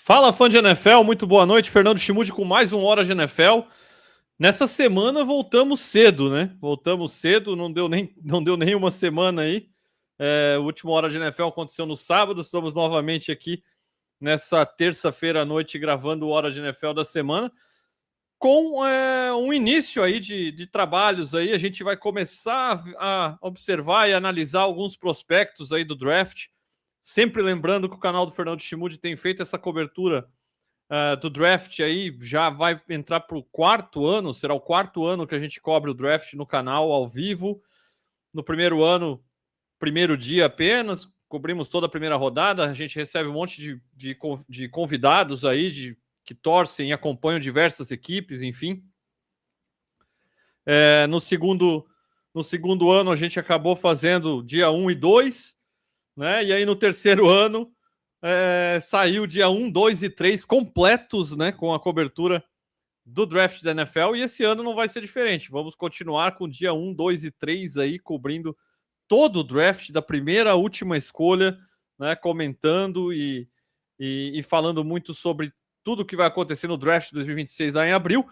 Fala, fã de NFL, muito boa noite. Fernando Chimude com mais um Hora de NFL. Nessa semana voltamos cedo, né? Voltamos cedo, não deu nem uma semana aí. O último Hora de NFL aconteceu no sábado, estamos novamente aqui nessa terça-feira à noite gravando o Hora de NFL da semana, com um início aí de trabalhos aí. A gente vai começar a observar e analisar alguns prospectos aí do draft. Sempre lembrando que o canal do Fernando Chimude tem feito essa cobertura do draft aí, já vai entrar para o quarto ano, será o quarto ano que a gente cobre o draft no canal ao vivo. No primeiro ano, primeiro dia apenas, cobrimos toda a primeira rodada, a gente recebe um monte de convidados aí que torcem e acompanham diversas equipes, enfim. No segundo ano a gente acabou fazendo dia 1 e 2, né? E aí no terceiro ano saiu dia 1, 2 e 3 completos, né, com a cobertura do draft da NFL, e esse ano não vai ser diferente. Vamos continuar com dia 1, 2 e 3 aí, cobrindo todo o draft, da primeira à última escolha, né, comentando e falando muito sobre tudo que vai acontecer no draft de 2026 lá em abril.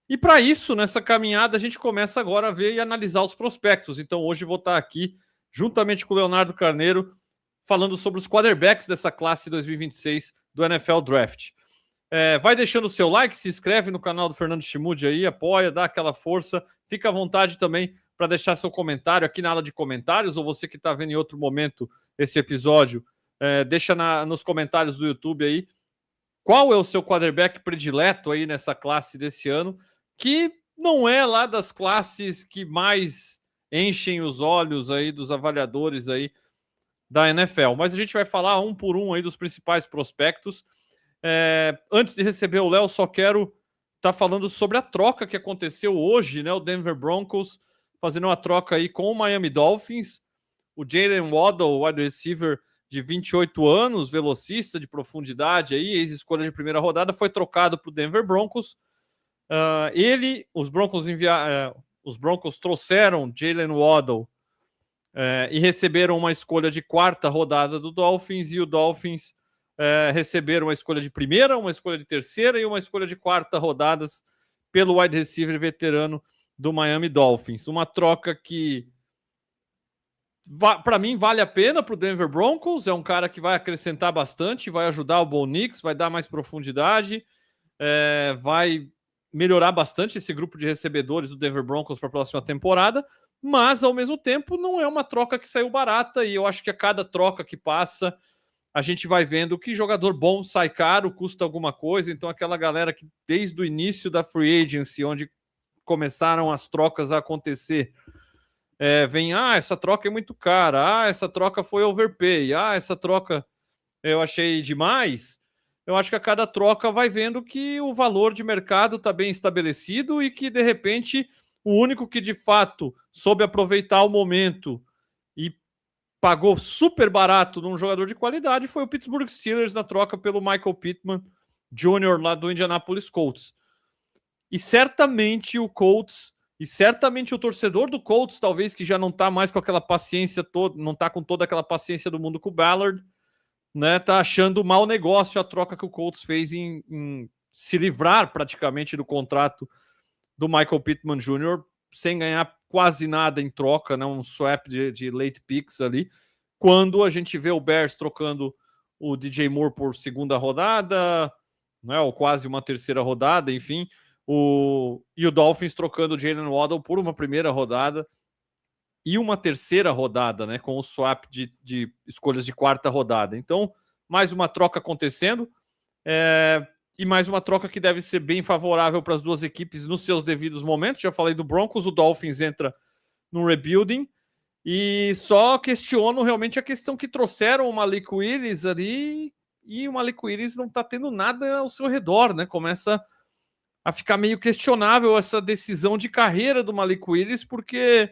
E para isso, nessa caminhada, a gente começa agora a ver e analisar os prospectos. Então hoje vou estar aqui, juntamente com o Leonardo Carneiro, falando sobre os quarterbacks dessa classe 2026 do NFL Draft. Vai deixando o seu like, se inscreve no canal do Fernando Chimude aí, apoia, dá aquela força. Fica à vontade também para deixar seu comentário aqui na ala de comentários, ou você que está vendo em outro momento esse episódio, deixa nos comentários do YouTube aí qual é o seu quarterback predileto aí nessa classe desse ano, que não é lá das classes que mais enchem os olhos aí dos avaliadores aí da NFL, mas a gente vai falar um por um aí dos principais prospectos. Antes de receber o Léo, só quero estar falando sobre a troca que aconteceu hoje, né? O Denver Broncos fazendo uma troca aí com o Miami Dolphins. O Jalen Waddle, wide receiver de 28 anos, velocista de profundidade aí, ex-escolha de primeira rodada, foi trocado para o Denver Broncos. Os Broncos trouxeram Jalen Waddle e receberam uma escolha de quarta rodada do Dolphins, e o Dolphins receberam uma escolha de primeira, uma escolha de terceira e uma escolha de quarta rodadas pelo wide receiver veterano do Miami Dolphins. Uma troca que, para mim, vale a pena para o Denver Broncos. É um cara que vai acrescentar bastante, vai ajudar o Bo Nix, vai dar mais profundidade, vai melhorar bastante esse grupo de recebedores do Denver Broncos para a próxima temporada, mas, ao mesmo tempo, não é uma troca que saiu barata, e eu acho que a cada troca que passa, a gente vai vendo que jogador bom sai caro, custa alguma coisa. Então aquela galera que desde o início da free agency, onde começaram as trocas a acontecer, vem, essa troca é muito cara, essa troca foi overpay, essa troca eu achei demais. Eu acho que a cada troca vai vendo que o valor de mercado está bem estabelecido e que, de repente, o único que de fato soube aproveitar o momento e pagou super barato num jogador de qualidade foi o Pittsburgh Steelers na troca pelo Michael Pittman Jr. lá do Indianapolis Colts. E certamente o Colts, e certamente o torcedor do Colts, talvez, que já não está mais com aquela paciência toda, não está com toda aquela paciência do mundo com o Ballard, né, tá achando mau negócio a troca que o Colts fez em se livrar praticamente do contrato do Michael Pittman Jr., sem ganhar quase nada em troca, né, um swap de late picks ali, quando a gente vê o Bears trocando o DJ Moore por segunda rodada, né, ou quase uma terceira rodada, enfim, e o Dolphins trocando o Jalen Waddle por uma primeira rodada e uma terceira rodada, né, com o swap de escolhas de quarta rodada. Então, mais uma troca acontecendo, e mais uma troca que deve ser bem favorável para as duas equipes nos seus devidos momentos. Já falei do Broncos, o Dolphins entra num rebuilding, e só questiono realmente a questão que trouxeram o Malik Willis ali, e o Malik Willis não está tendo nada ao seu redor, né? Começa a ficar meio questionável essa decisão de carreira do Malik Willis, porque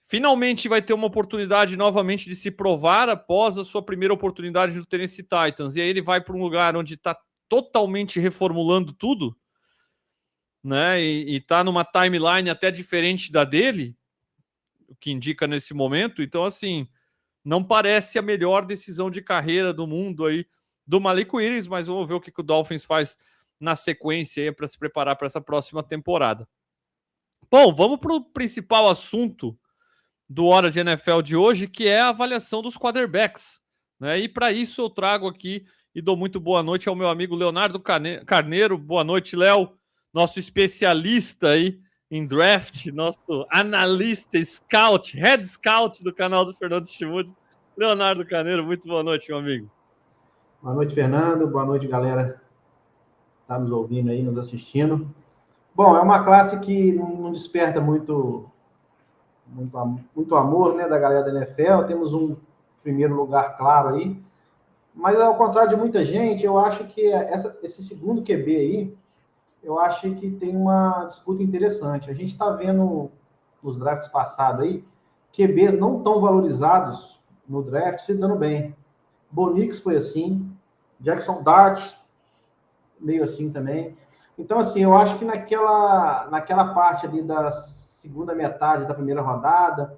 finalmente vai ter uma oportunidade novamente de se provar após a sua primeira oportunidade no Tennessee Titans, e aí ele vai para um lugar onde está totalmente reformulando tudo, né? E está numa timeline até diferente da dele, o que indica nesse momento. Então, assim, não parece a melhor decisão de carreira do mundo aí do Malik Willis, mas vamos ver o que o Dolphins faz na sequência para se preparar para essa próxima temporada. Bom, vamos para o principal assunto do Hora de NFL de hoje, que é a avaliação dos quarterbacks, né? E para isso eu trago aqui e dou muito boa noite ao meu amigo Leonardo Carneiro. Boa noite, Léo, nosso especialista aí em draft, nosso analista, scout, head scout do canal do Fernando Chimude. Leonardo Carneiro, muito boa noite, meu amigo. Boa noite, Fernando. Boa noite, galera que está nos ouvindo aí, nos assistindo. Bom, é uma classe que não desperta muito amor, né, da galera da NFL. Temos um primeiro lugar claro aí. Mas, ao contrário de muita gente, eu acho que esse segundo QB aí, eu acho que tem uma disputa interessante. A gente está vendo nos drafts passados aí, QBs não tão valorizados no draft se dando bem. Bo Nix foi assim, Jackson Dart meio assim também. Então, assim, eu acho que naquela parte ali da segunda metade da primeira rodada,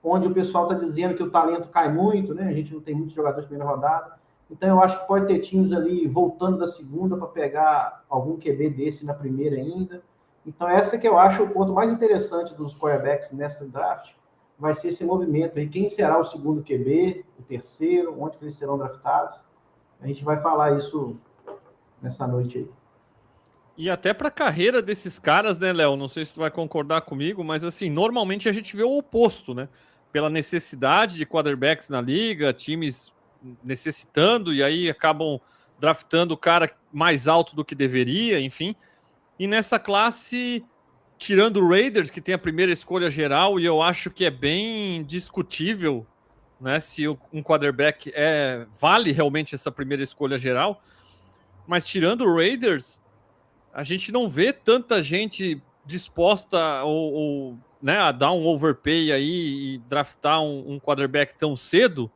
onde o pessoal está dizendo que o talento cai muito, né? A gente não tem muitos jogadores de primeira rodada. Então, eu acho que pode ter times ali voltando da segunda para pegar algum QB desse na primeira ainda. Então, essa que eu acho o ponto mais interessante dos quarterbacks nessa draft, vai ser esse movimento aí. Quem será o segundo QB, o terceiro, onde que eles serão draftados? A gente vai falar isso nessa noite aí. E até para a carreira desses caras, né, Léo? Não sei se tu vai concordar comigo, mas assim, normalmente a gente vê o oposto, né? Pela necessidade de quarterbacks na liga, times necessitando, e aí acabam draftando o cara mais alto do que deveria, enfim. E nessa classe, tirando o Raiders, que tem a primeira escolha geral, e eu acho que é bem discutível, né, se um quarterback vale realmente essa primeira escolha geral, mas tirando o Raiders, a gente não vê tanta gente disposta né, a dar um overpay aí e draftar um quarterback tão cedo.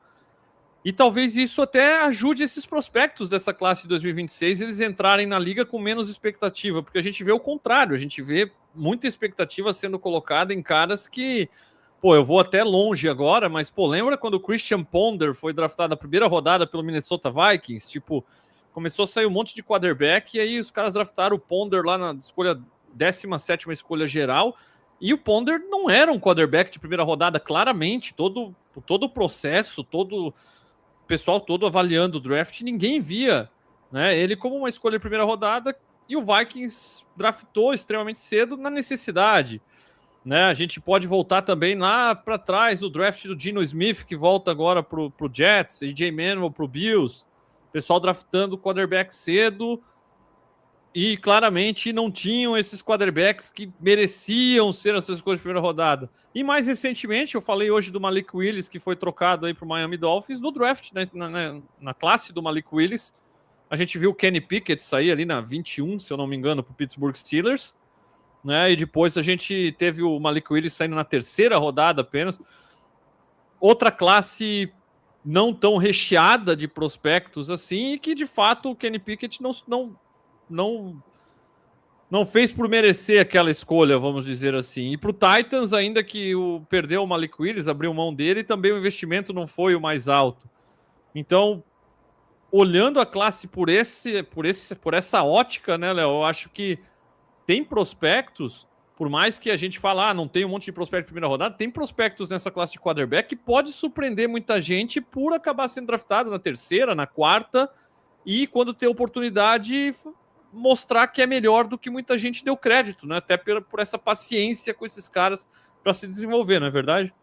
E talvez isso até ajude esses prospectos dessa classe de 2026 eles entrarem na liga com menos expectativa, porque a gente vê o contrário, a gente vê muita expectativa sendo colocada em caras que, pô, eu vou até longe agora, mas, pô, lembra quando o Christian Ponder foi draftado na primeira rodada pelo Minnesota Vikings? Tipo, começou a sair um monte de quarterback e aí os caras draftaram o Ponder lá na escolha 17ª escolha geral, e o Ponder não era um quarterback de primeira rodada, claramente, todo o processo, todo o pessoal todo avaliando o draft, ninguém via, né, ele como uma escolha de primeira rodada, e o Vikings draftou extremamente cedo na necessidade, né? A gente pode voltar também lá para trás no draft do Geno Smith, que volta agora pro Jets, AJ Manuel pro Bills, pessoal draftando o quarterback cedo e claramente não tinham esses quarterbacks que mereciam ser essas escolhas de primeira rodada. E mais recentemente, eu falei hoje do Malik Willis, que foi trocado aí para o Miami Dolphins, no draft, né, na classe do Malik Willis. A gente viu o Kenny Pickett sair ali na 21, se eu não me engano, para o Pittsburgh Steelers, né? E depois a gente teve o Malik Willis saindo na terceira rodada apenas. Outra classe não tão recheada de prospectos assim, e que de fato o Kenny Pickett não fez por merecer aquela escolha, vamos dizer assim. E para o Titans, ainda que perdeu o Malik Willis, abriu mão dele, também o investimento não foi o mais alto. Então, olhando a classe por essa ótica, né, Léo, eu acho que tem prospectos, por mais que a gente fale, não tem um monte de prospecto de primeira rodada, tem prospectos nessa classe de quarterback que pode surpreender muita gente por acabar sendo draftado na terceira, na quarta, e quando ter oportunidade, mostrar que é melhor do que muita gente deu crédito, né? Até por essa paciência com esses caras para se desenvolver, não é verdade?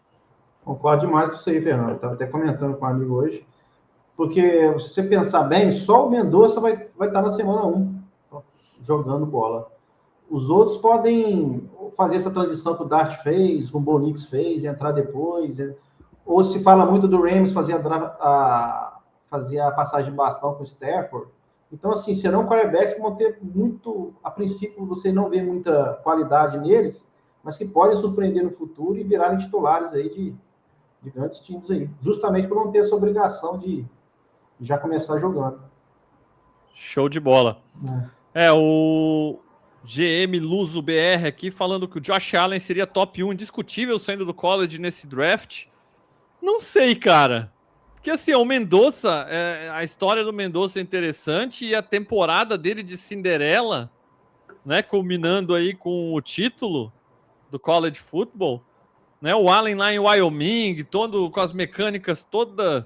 Concordo demais com isso aí, Fernando. Estava até comentando com um amigo hoje, porque se você pensar bem, só o Mendonça vai estar na semana 1 jogando bola. Os outros podem fazer essa transição que o Dart fez, que o Bo Nix fez, entrar depois. Ou se fala muito do Rams fazer a passagem de bastão com o Stafford. Então, assim, serão quarterbacks que vão ter muito... A princípio, você não vê muita qualidade neles, mas que podem surpreender no futuro e virarem titulares aí de grandes times aí. Justamente por não ter essa obrigação de já começar jogando. Show de bola. O GM Luso BR aqui falando que o Josh Allen seria top 1 indiscutível saindo do college nesse draft. Não sei, cara. Porque assim, o Mendonça, a história do Mendonça é interessante e a temporada dele de Cinderela, né, culminando aí com o título do college football, né, o Allen lá em Wyoming, todo com as mecânicas toda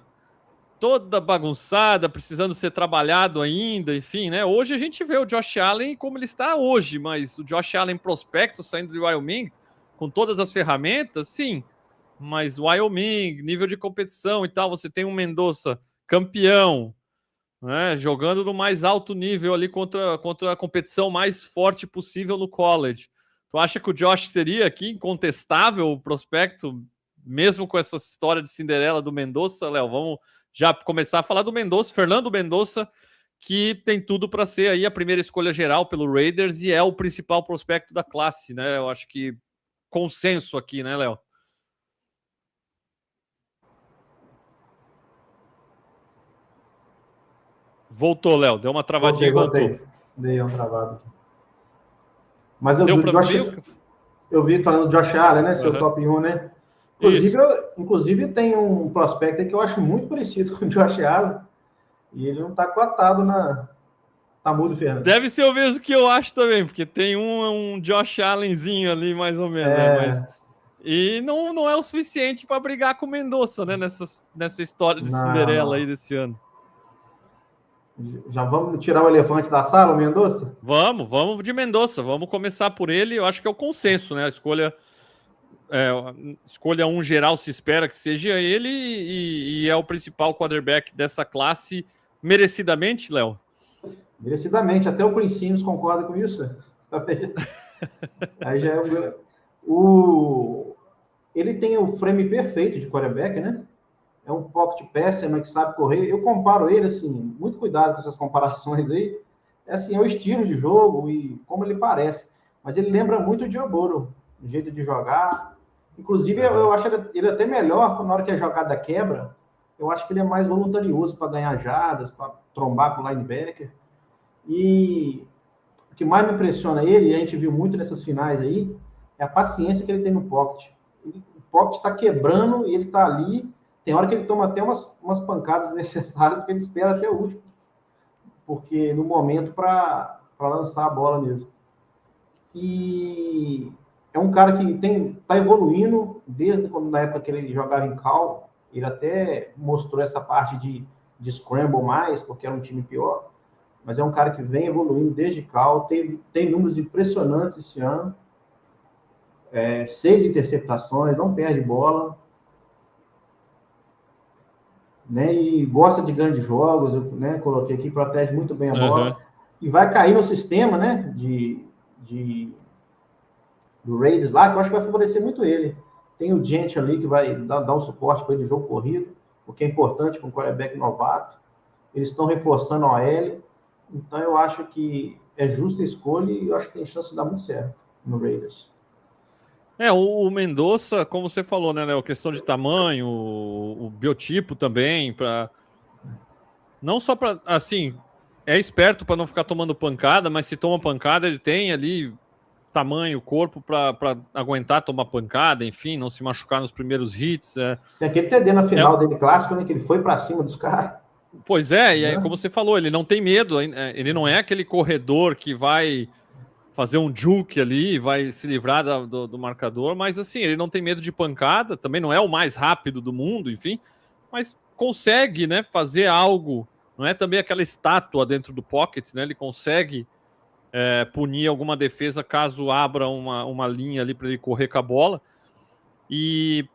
bagunçada, precisando ser trabalhado ainda, enfim, né? Hoje a gente vê o Josh Allen como ele está hoje, mas o Josh Allen prospecto saindo de Wyoming com todas as ferramentas, sim, mas Wyoming, nível de competição e tal, você tem um Mendonça campeão, né, jogando no mais alto nível ali contra a competição mais forte possível no college. Tu acha que o Josh seria aqui incontestável o prospecto, mesmo com essa história de Cinderela do Mendonça, Léo? Vamos já começar a falar do Mendonça, Fernando Mendonça, que tem tudo para ser aí a primeira escolha geral pelo Raiders e é o principal prospecto da classe, né? Eu acho que consenso aqui, né, Léo? Voltou, Léo. Deu uma travadinha e voltou. Dei uma travada aqui. Mas Deu para ver? Eu vi falando do Josh Allen, né? Seu top 1, né? Inclusive tem um prospecto aí que eu acho muito parecido com o Josh Allen. E ele não tá cotado na... Tá mudo, Fernando. Deve ser o mesmo que eu acho também, porque tem um Josh Allenzinho ali, mais ou menos, né? Mas... E não é o suficiente para brigar com o Mendonça, né? Nessa história de Cinderela aí desse ano. Já vamos tirar o elefante da sala, o Mendonça? Vamos de Mendonça. Vamos começar por ele. Eu acho que é o consenso, né? A escolha um geral se espera que seja ele e é o principal quarterback dessa classe merecidamente, Léo? Merecidamente. Até o Princinhos concorda com isso. Aí já é ele tem o frame perfeito de quarterback, né? É um pocket passer, mas que sabe correr. Eu comparo ele, assim, muito cuidado com essas comparações aí. É assim, é o estilo de jogo e como ele parece. Mas ele lembra muito o Joe Burrow, o jeito de jogar. Inclusive, eu acho ele até melhor na hora que a jogada quebra. Eu acho que ele é mais voluntarioso para ganhar jardas, para trombar com o linebacker. E o que mais me impressiona ele, e a gente viu muito nessas finais aí, é a paciência que ele tem no pocket. O pocket está quebrando e ele está ali. Tem hora que ele toma até umas pancadas necessárias que ele espera até o último. Porque no momento para lançar a bola mesmo. E é um cara que está evoluindo desde quando, na época que ele jogava em Cal. Ele até mostrou essa parte de scramble mais, porque era um time pior. Mas é um cara que vem evoluindo desde Cal. Tem números impressionantes esse ano. 6 interceptações, não perde bola. Né, e gosta de grandes jogos, eu, né, coloquei aqui, protege muito bem a bola, e vai cair no sistema, né, do Raiders lá, que eu acho que vai favorecer muito ele. Tem o Gent ali que vai dar um suporte para ele de jogo corrido, o que é importante com o quarterback novato. Eles estão reforçando a OL, então eu acho que é justa a escolha e eu acho que tem chance de dar muito certo no Raiders. O Mendonça, como você falou, né, Léo, questão de tamanho, o biotipo também, não só para, assim, é esperto para não ficar tomando pancada, mas se toma pancada, ele tem ali tamanho, corpo para aguentar tomar pancada, enfim, não se machucar nos primeiros hits. Tem aquele TD na final dele clássico, né, que ele foi para cima dos caras. Pois é, e aí, como você falou, ele não tem medo, ele não é aquele corredor que vai fazer um juke ali, vai se livrar do marcador, mas assim, ele não tem medo de pancada, também não é o mais rápido do mundo, enfim, mas consegue, né, fazer algo, não é também aquela estátua dentro do pocket, né, ele consegue punir alguma defesa caso abra uma linha ali para ele correr com a bola, e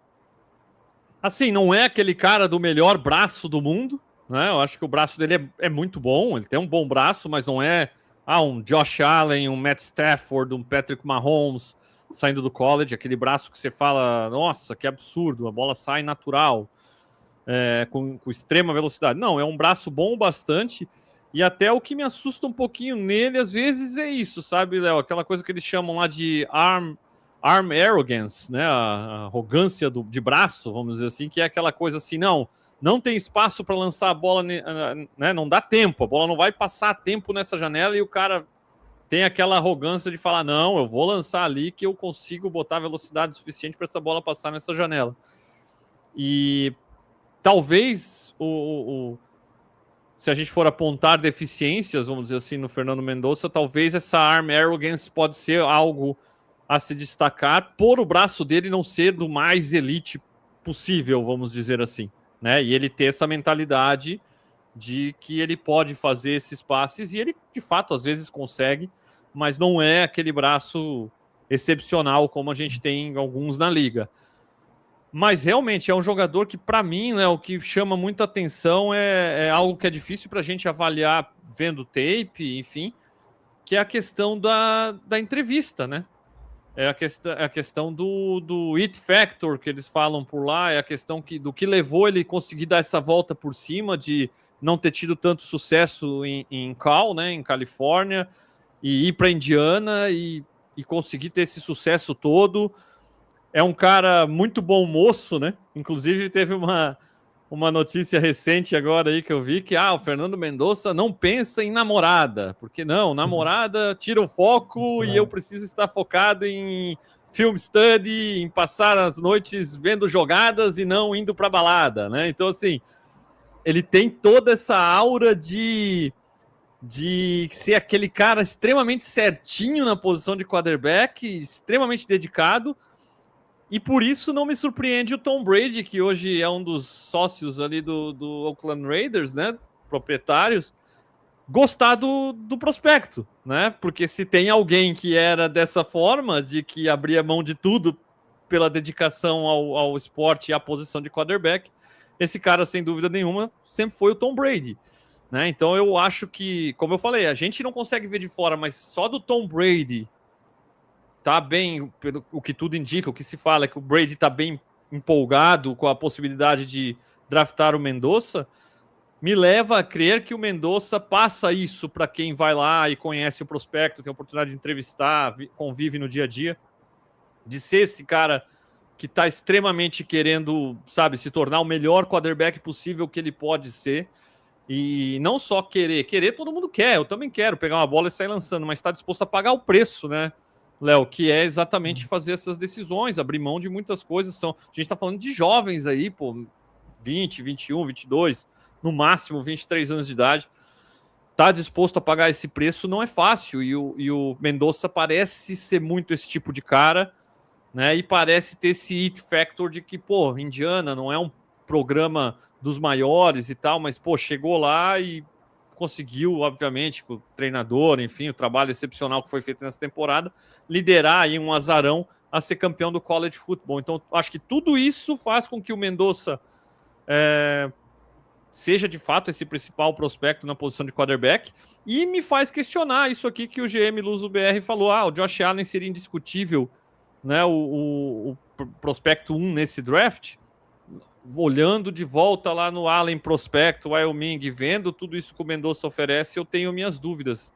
assim, não é aquele cara do melhor braço do mundo, né, eu acho que o braço dele é muito bom, ele tem um bom braço, mas não é um Josh Allen, um Matt Stafford, um Patrick Mahomes saindo do college, aquele braço que você fala, nossa, que absurdo, a bola sai natural, com extrema velocidade. Não, é um braço bom bastante, e até o que me assusta um pouquinho nele, às vezes, é isso, sabe, Léo? Aquela coisa que eles chamam lá de arm arrogance, né? A arrogância de braço, vamos dizer assim, que é aquela coisa assim, não tem espaço para lançar a bola, né? Não dá tempo, a bola não vai passar tempo nessa janela e o cara tem aquela arrogância de falar, não, eu vou lançar ali que eu consigo botar velocidade suficiente para essa bola passar nessa janela. E talvez se a gente for apontar deficiências, vamos dizer assim, no Fernando Mendonça, talvez essa arm arrogance pode ser algo a se destacar por o braço dele não ser do mais elite possível, vamos dizer assim, né? E ele ter essa mentalidade de que ele pode fazer esses passes, e ele, de fato, às vezes consegue, mas não é aquele braço excepcional como a gente tem alguns na liga. Mas realmente é um jogador que, para mim, né, o que chama muita atenção é algo que é difícil para a gente avaliar vendo tape, enfim, que é a questão da entrevista, né? É a questão do it factor que eles falam por lá, é a questão do que levou ele conseguir dar essa volta por cima, de não ter tido tanto sucesso em Cal, né, em Califórnia, e ir para Indiana e conseguir ter esse sucesso todo. É um cara muito bom moço, né? Inclusive teve uma notícia recente agora aí que eu vi que o Fernando Mendonça não pensa em namorada, porque não, namorada tira o foco e eu preciso estar focado em film study, em passar as noites vendo jogadas e não indo para balada, né? Então, assim, ele tem toda essa aura de ser aquele cara extremamente certinho na posição de quarterback, extremamente dedicado. E por isso não me surpreende o Tom Brady, que hoje é um dos sócios ali do Oakland Raiders, né, proprietários, gostar do prospecto, né? Porque se tem alguém que era dessa forma, de que abria mão de tudo pela dedicação ao esporte e à posição de quarterback, esse cara, sem dúvida nenhuma, sempre foi o Tom Brady, né? Então eu acho que, como eu falei, a gente não consegue ver de fora, mas só do Tom Brady tá bem, pelo o que tudo indica, o que se fala é que o Brady tá bem empolgado com a possibilidade de draftar o Mendonça, me leva a crer que o Mendonça passa isso para quem vai lá e conhece o prospecto, tem a oportunidade de entrevistar, convive no dia a dia, de ser esse cara que tá extremamente querendo, sabe, se tornar o melhor quarterback possível que ele pode ser. E não só querer todo mundo quer, eu também quero pegar uma bola e sair lançando, mas está disposto a pagar o preço, né, Léo, que é exatamente fazer essas decisões, abrir mão de muitas coisas. A gente está falando de jovens aí, pô, 20, 21, 22, no máximo 23 anos de idade. Tá disposto a pagar esse preço não é fácil, e o Mendonça parece ser muito esse tipo de cara, né, e parece ter esse it factor de que, pô, Indiana não é um programa dos maiores e tal, mas, pô, chegou lá e conseguiu, obviamente, com o treinador, enfim, o trabalho excepcional que foi feito nessa temporada, liderar aí um azarão a ser campeão do college football. Então, acho que tudo isso faz com que o Mendonça seja, de fato, esse principal prospecto na posição de quarterback, e me faz questionar isso aqui que o GM Luso BR falou, o Josh Allen seria indiscutível, né, o prospecto 1 nesse draft. Olhando de volta lá no Allen Prospecto, Wyoming, vendo tudo isso que o Mendonça oferece, eu tenho minhas dúvidas,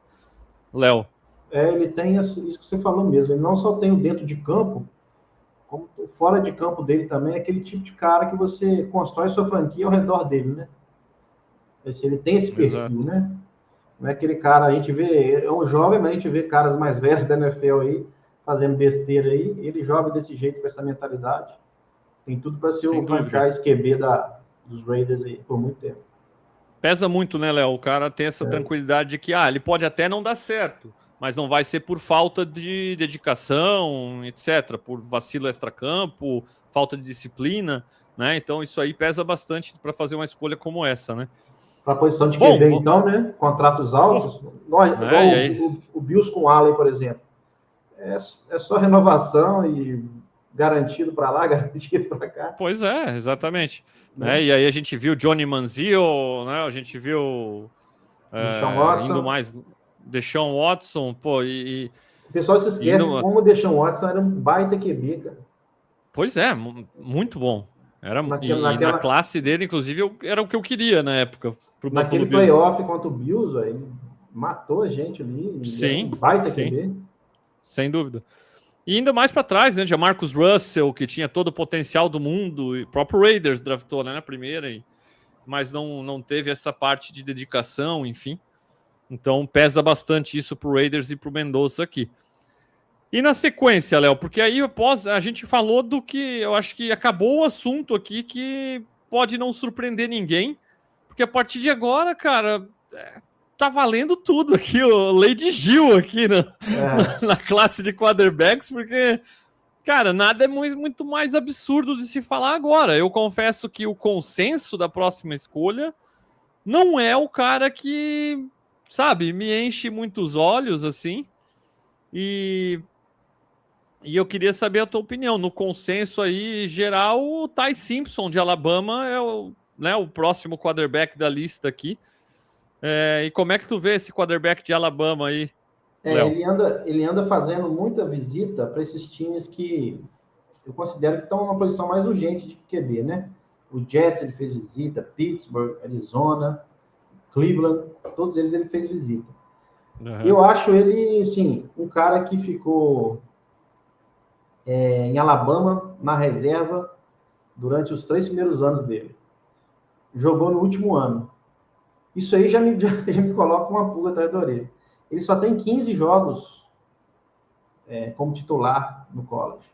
Léo. Ele tem isso que você falou mesmo. Ele não só tem o dentro de campo, como fora de campo dele também, é aquele tipo de cara que você constrói sua franquia ao redor dele, né? Ele tem esse perfil, exato, né? Não é aquele cara, a gente vê, é um jovem, mas a gente vê caras mais velhos da NFL aí, fazendo besteira aí, ele joga desse jeito, com essa mentalidade. Tem tudo para ser o franchise QB dos Raiders aí por muito tempo. Pesa muito, né, Léo? O cara tem essa tranquilidade de que ele pode até não dar certo, mas não vai ser por falta de dedicação, etc., por vacilo extracampo, falta de disciplina, né? Então isso aí pesa bastante para fazer uma escolha como essa, né? Para a posição de QB, então, né? Contratos altos, o Bills com o Allen, por exemplo. É só renovação e garantido para lá, garantido para cá. Pois é, exatamente. Né? E aí a gente viu Johnny Manziel, né? A gente viu indo mais Deshaun Watson, pô, o pessoal se esquece como o Deshaun Watson era um baita QB, cara. Pois é, muito bom. Na classe dele, inclusive, era o que eu queria na época. Naquele playoff contra o Bills, ele matou a gente ali. Sim, baita QB. Sem dúvida. E ainda mais para trás, né? Jamarcus Russell, que tinha todo o potencial do mundo, e o próprio Raiders draftou, né, na primeira, mas não teve essa parte de dedicação, enfim. Então pesa bastante isso pro Raiders e pro Mendonça aqui. E na sequência, Léo, porque aí após a gente falou do que eu acho que acabou o assunto aqui, que pode não surpreender ninguém, porque a partir de agora, cara, tá valendo tudo aqui, o Lady Gil aqui na classe de quarterbacks, porque, cara, nada é muito mais absurdo de se falar agora. Eu confesso que o consenso da próxima escolha não é o cara que, sabe, me enche muitos olhos, assim, e eu queria saber a tua opinião. No consenso aí geral, o Ty Simpson de Alabama é o próximo quarterback da lista aqui. E como é que tu vê esse quarterback de Alabama aí, Léo? Ele anda fazendo muita visita para esses times que eu considero que estão numa posição mais urgente de QB, né? O Jets ele fez visita, Pittsburgh, Arizona, Cleveland, todos eles ele fez visita. Uhum. Eu acho ele, sim, um cara que ficou em Alabama, na reserva, durante os 3 primeiros anos dele. Jogou no último ano. Isso aí já me coloca uma pulga atrás da orelha. Ele só tem 15 jogos como titular no college.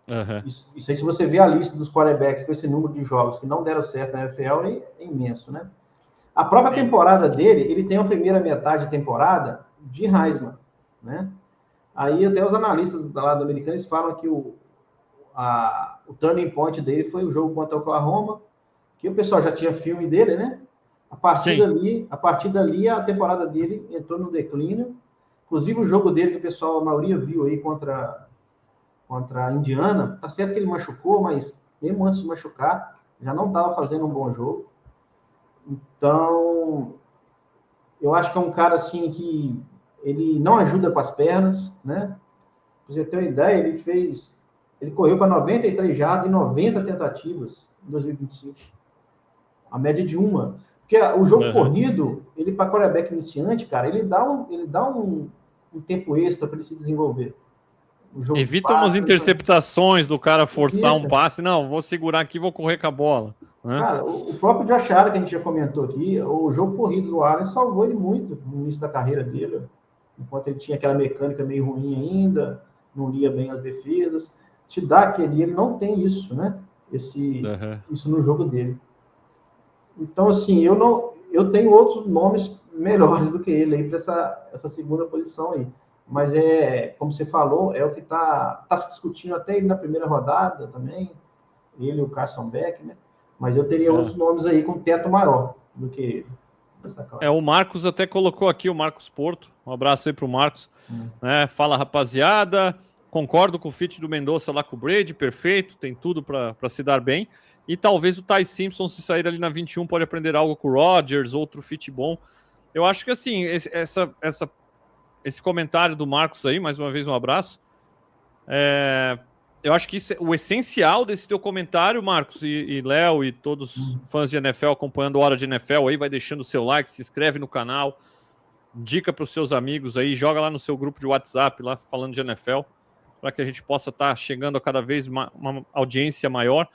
Uhum. Isso aí, se você vê a lista dos quarterbacks com esse número de jogos que não deram certo na NFL, é imenso, né? A própria temporada dele, ele tem a primeira metade de temporada de Heisman, né? Aí até os analistas da lado americano eles falam que o turning point dele foi o jogo contra o Oklahoma, que o pessoal já tinha filme dele, né? A partir dali, a temporada dele entrou no declínio. Inclusive, o jogo dele, que o pessoal, a maioria viu aí contra a Indiana, tá certo que ele machucou, mas mesmo antes de machucar, já não estava fazendo um bom jogo. Então, eu acho que é um cara, assim, que ele não ajuda com as pernas, né? Pra você ter uma ideia, ele correu para 93 jardas em 90 tentativas em 2025. A média de uma. Porque o jogo corrido, ele para quarterback iniciante, cara, ele dá um tempo extra para ele se desenvolver. Evita umas interceptações do cara forçar um passe. Não, vou segurar aqui, vou correr com a bola. Né? Cara, o próprio Josh Allen, que a gente já comentou aqui, o jogo corrido do Allen salvou ele muito no início da carreira dele. Enquanto ele tinha aquela mecânica meio ruim ainda, não lia bem as defesas. Te dá aquele... Ele não tem isso, né? Isso no jogo dele. Então, assim, eu tenho outros nomes melhores do que ele aí para essa segunda posição aí. Mas como você falou, é o que tá se discutindo até ele na primeira rodada também, ele e o Carson Beck, né? Mas eu teria outros nomes aí com teto maior do que ele. O Marcos até colocou aqui, o Marcos Porto. Um abraço aí pro Marcos. Fala, rapaziada. Concordo com o fit do Mendonça lá com o Brady, perfeito, tem tudo para se dar bem. E talvez o Ty Simpson, se sair ali na 21, pode aprender algo com o Rodgers, outro fit bom. Eu acho que, assim, esse comentário do Marcos aí, mais uma vez um abraço. Eu acho que o essencial desse teu comentário, Marcos e Léo e todos os fãs de NFL acompanhando a Hora de NFL aí, vai deixando o seu like, se inscreve no canal, indica para os seus amigos aí, joga lá no seu grupo de WhatsApp, lá falando de NFL, para que a gente possa estar chegando a cada vez uma audiência maior.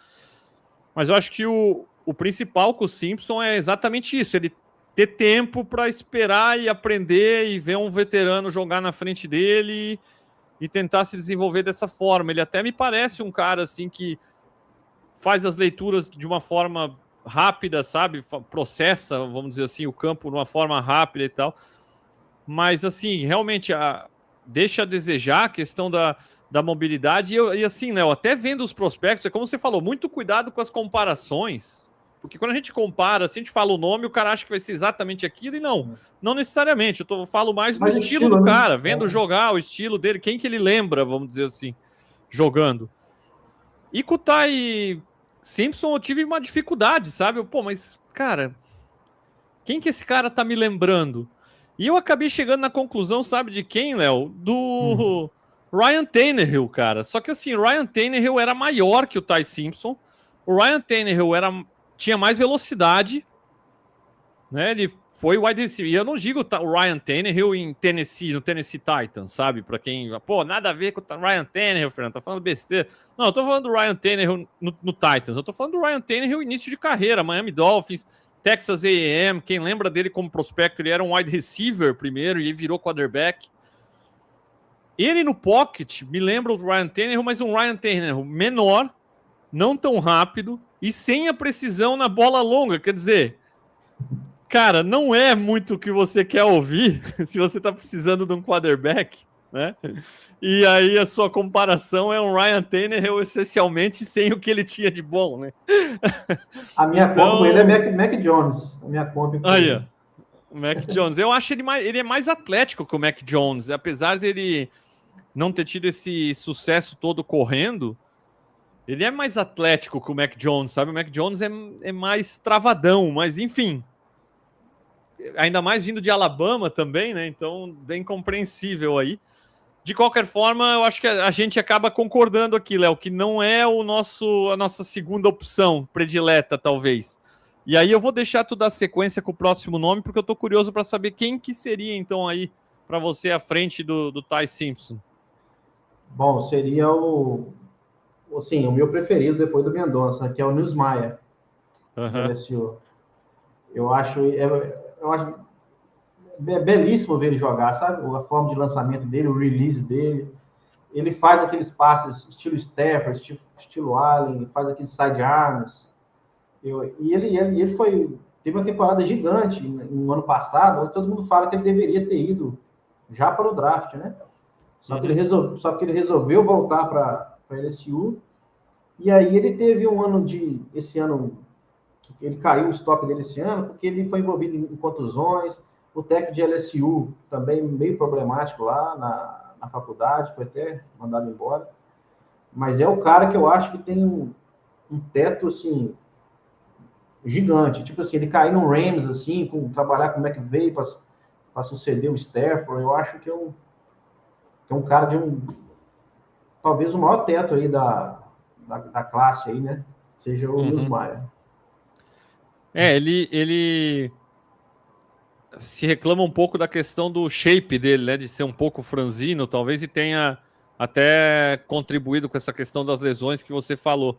Mas eu acho que o principal com o Simpson é exatamente isso, ele ter tempo para esperar e aprender e ver um veterano jogar na frente dele e tentar se desenvolver dessa forma. Ele até me parece um cara assim que faz as leituras de uma forma rápida, sabe? Processa, vamos dizer assim, o campo de uma forma rápida e tal. Mas, assim, realmente deixa a desejar a questão da mobilidade. E assim, Léo, até vendo os prospectos, é como você falou, muito cuidado com as comparações. Porque quando a gente compara, se a gente fala o nome, o cara acha que vai ser exatamente aquilo, e não necessariamente. Eu falo mais do estilo do cara, vendo jogar, o estilo dele, quem que ele lembra, vamos dizer assim, jogando. E com o Ty Simpson eu tive uma dificuldade, sabe? Mas, cara, quem que esse cara tá me lembrando? E eu acabei chegando na conclusão, sabe de quem, Léo? Do Ryan Tannehill, cara. Só que assim, o Ryan Tannehill era maior que o Ty Simpson. O Ryan Tannehill tinha mais velocidade, né? Ele foi wide receiver. E eu não digo o Ryan Tannehill no Tennessee Titans, sabe? Pra quem... nada a ver com o Ryan Tannehill, Fernando. Tá falando besteira. Não, eu tô falando do Ryan Tannehill no Titans. Eu tô falando do Ryan Tannehill início de carreira. Miami Dolphins, Texas A&M. Quem lembra dele como prospecto, ele era um wide receiver primeiro e ele virou quarterback. Ele no pocket me lembra o Ryan Tannehill, mas um Ryan Tannehill menor, não tão rápido e sem a precisão na bola longa. Quer dizer, cara, não é muito o que você quer ouvir se você tá precisando de um quarterback, né? E aí a sua comparação é um Ryan Tannehill essencialmente sem o que ele tinha de bom, né? A minha conta com ele é Mac Jones. A minha conta com aí, ele. o Mac Jones. Eu acho ele é mais atlético que o Mac Jones, apesar dele não ter tido esse sucesso todo correndo. Ele é mais atlético que o Mac Jones, sabe? O Mac Jones é mais travadão, mas enfim. Ainda mais vindo de Alabama também, né? Então, bem compreensível aí. De qualquer forma, eu acho que a gente acaba concordando aqui, Léo, que não é a nossa segunda opção predileta, talvez. E aí eu vou deixar tu dar sequência com o próximo nome, porque eu tô curioso para saber quem que seria, então, aí, para você à frente do Ty Simpson. Bom, seria o meu preferido depois do Mendonça, que é o Nussmeier, do LSU. Eu acho belíssimo ver ele jogar, sabe? A forma de lançamento dele, o release dele. Ele faz aqueles passes estilo Stafford, estilo Allen, faz aqueles sidearms. Ele teve uma temporada gigante no ano passado, onde todo mundo fala que ele deveria ter ido já para o draft, né? Só que ele resolveu voltar para a LSU. E aí ele teve esse ano, ele caiu o estoque dele esse ano, porque ele foi envolvido em contusões. O técnico de LSU também meio problemático lá na faculdade, foi até mandado embora. Mas é o cara que eu acho que tem um teto, assim, gigante. Tipo assim, ele cair no Rams, assim, trabalhar com o McVay para suceder o Stafford, eu acho que é um cara talvez o maior teto aí da classe aí, né? Seja o Nussmeier. Ele se reclama um pouco da questão do shape dele, né? De ser um pouco franzino, talvez, e tenha até contribuído com essa questão das lesões que você falou.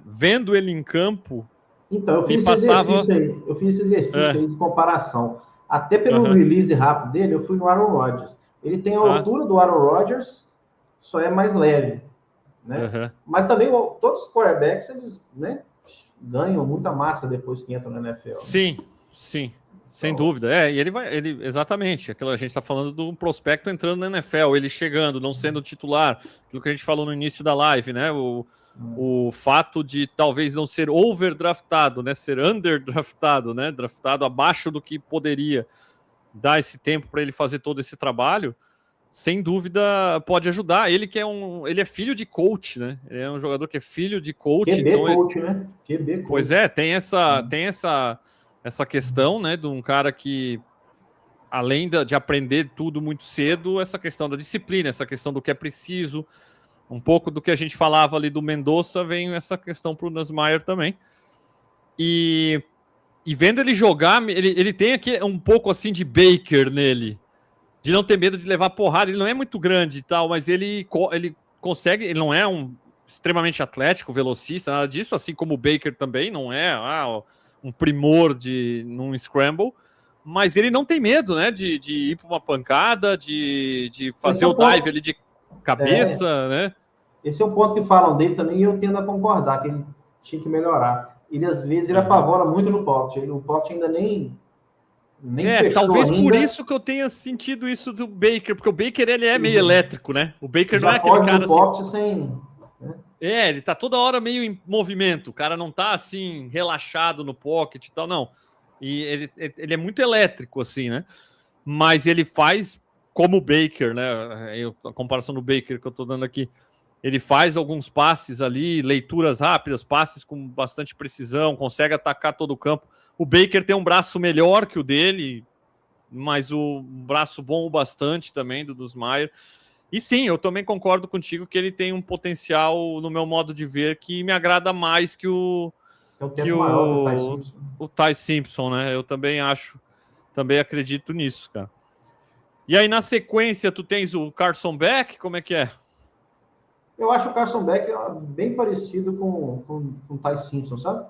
Vendo ele em campo, então, eu fiz esse exercício aí de comparação. Até pelo release rápido dele, eu fui no Aaron Rodgers. Ele tem a altura do Aaron Rodgers, só é mais leve, né? Mas também todos os quarterbacks, eles, né, ganham muita massa depois que entram na NFL. Né? Sim. Sem dúvida. E exatamente, aquilo a gente está falando do prospecto entrando na NFL, ele chegando, não sendo titular, aquilo que a gente falou no início da live, né? O fato de talvez não ser overdraftado, né? Ser underdraftado, né? Draftado abaixo do que poderia dar esse tempo para ele fazer todo esse trabalho, sem dúvida pode ajudar. Ele é filho de coach, né? Ele é um jogador que é filho de coach. QB então coach, né? QB coach. Pois tem essa questão, né, de um cara que, além de aprender tudo muito cedo, essa questão da disciplina, essa questão do que é preciso, um pouco do que a gente falava ali do Mendonça, vem essa questão para o Nussmeier também. E vendo ele jogar, ele tem aqui um pouco assim de Baker nele, de não ter medo de levar porrada. Ele não é muito grande e tal, mas ele consegue, ele não é extremamente atlético, velocista, nada disso, assim como o Baker também não é um primor num scramble, mas ele não tem medo, né, de ir para uma pancada, de fazer o dive ali de cabeça, né? Esse é um ponto que falam dele também, e eu tendo a concordar, que ele tinha que melhorar. Ele, às vezes, ele apavora muito no pocket. O pocket ainda nem fechou talvez ainda. Por isso que eu tenha sentido isso do Baker, porque o Baker, ele é meio elétrico, né? O Baker não é aquele cara no pocket sem... ele tá toda hora meio em movimento, o cara não tá assim, relaxado no pocket e tal, não. E ele é muito elétrico, assim, né? Mas ele faz como o Baker, né? A comparação do Baker que eu tô dando aqui. Ele faz alguns passes ali, leituras rápidas, passes com bastante precisão, consegue atacar todo o campo. O Baker tem um braço melhor que o dele, mas um braço bom o bastante também do Nussmeier. E sim, eu também concordo contigo que ele tem um potencial, no meu modo de ver, que me agrada mais que o Ty Simpson, né? Eu também acredito nisso, cara. E aí, na sequência, tu tens o Carson Beck, como é que é? Eu acho o Carson Beck bem parecido com o Ty Simpson, sabe?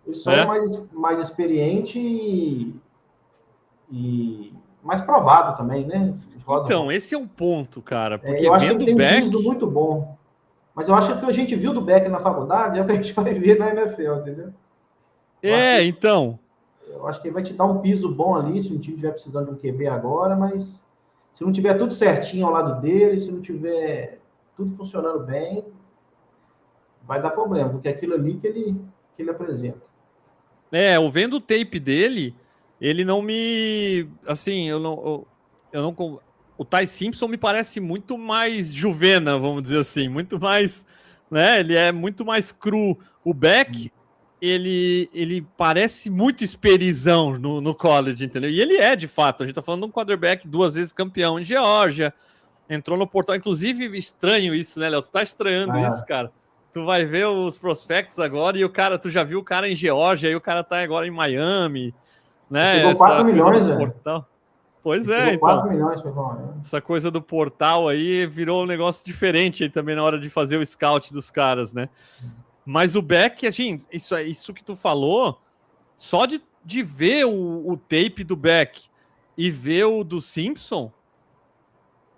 Ele só é mais experiente e mais provado também, né? Então, esse é um ponto, cara. Porque eu acho que ele tem um piso muito bom. Mas eu acho que o que a gente viu do Beck na faculdade é o que a gente vai ver na NFL, entendeu? Então. Eu acho que ele vai te dar um piso bom ali, se o time estiver precisando de um QB agora, mas se não tiver tudo certinho ao lado dele, se não tiver tudo funcionando bem, vai dar problema, porque é aquilo ali que ele apresenta. Eu vendo o tape dele, ele não me. Assim, eu não. O Ty Simpson me parece muito mais juvena, vamos dizer assim, muito mais. Né? Ele é muito mais cru. O Beck, ele parece muito esperizão no college, entendeu? E ele é, de fato. A gente tá falando de um quarterback 2 vezes campeão em Geórgia, entrou no portal. Inclusive, estranho isso, né, Léo? Tu tá estranhando isso, cara. Tu vai ver os prospectos agora e o cara, tu já viu o cara em Geórgia, aí o cara tá agora em Miami, né? Pegou 4 milhões, velho. Portal. Pois é, então. 4 milhões, essa coisa do portal aí virou um negócio diferente aí também na hora de fazer o scout dos caras, né? Mas o Beck, gente, isso que tu falou, só de ver o tape do Beck e ver o do Simpson,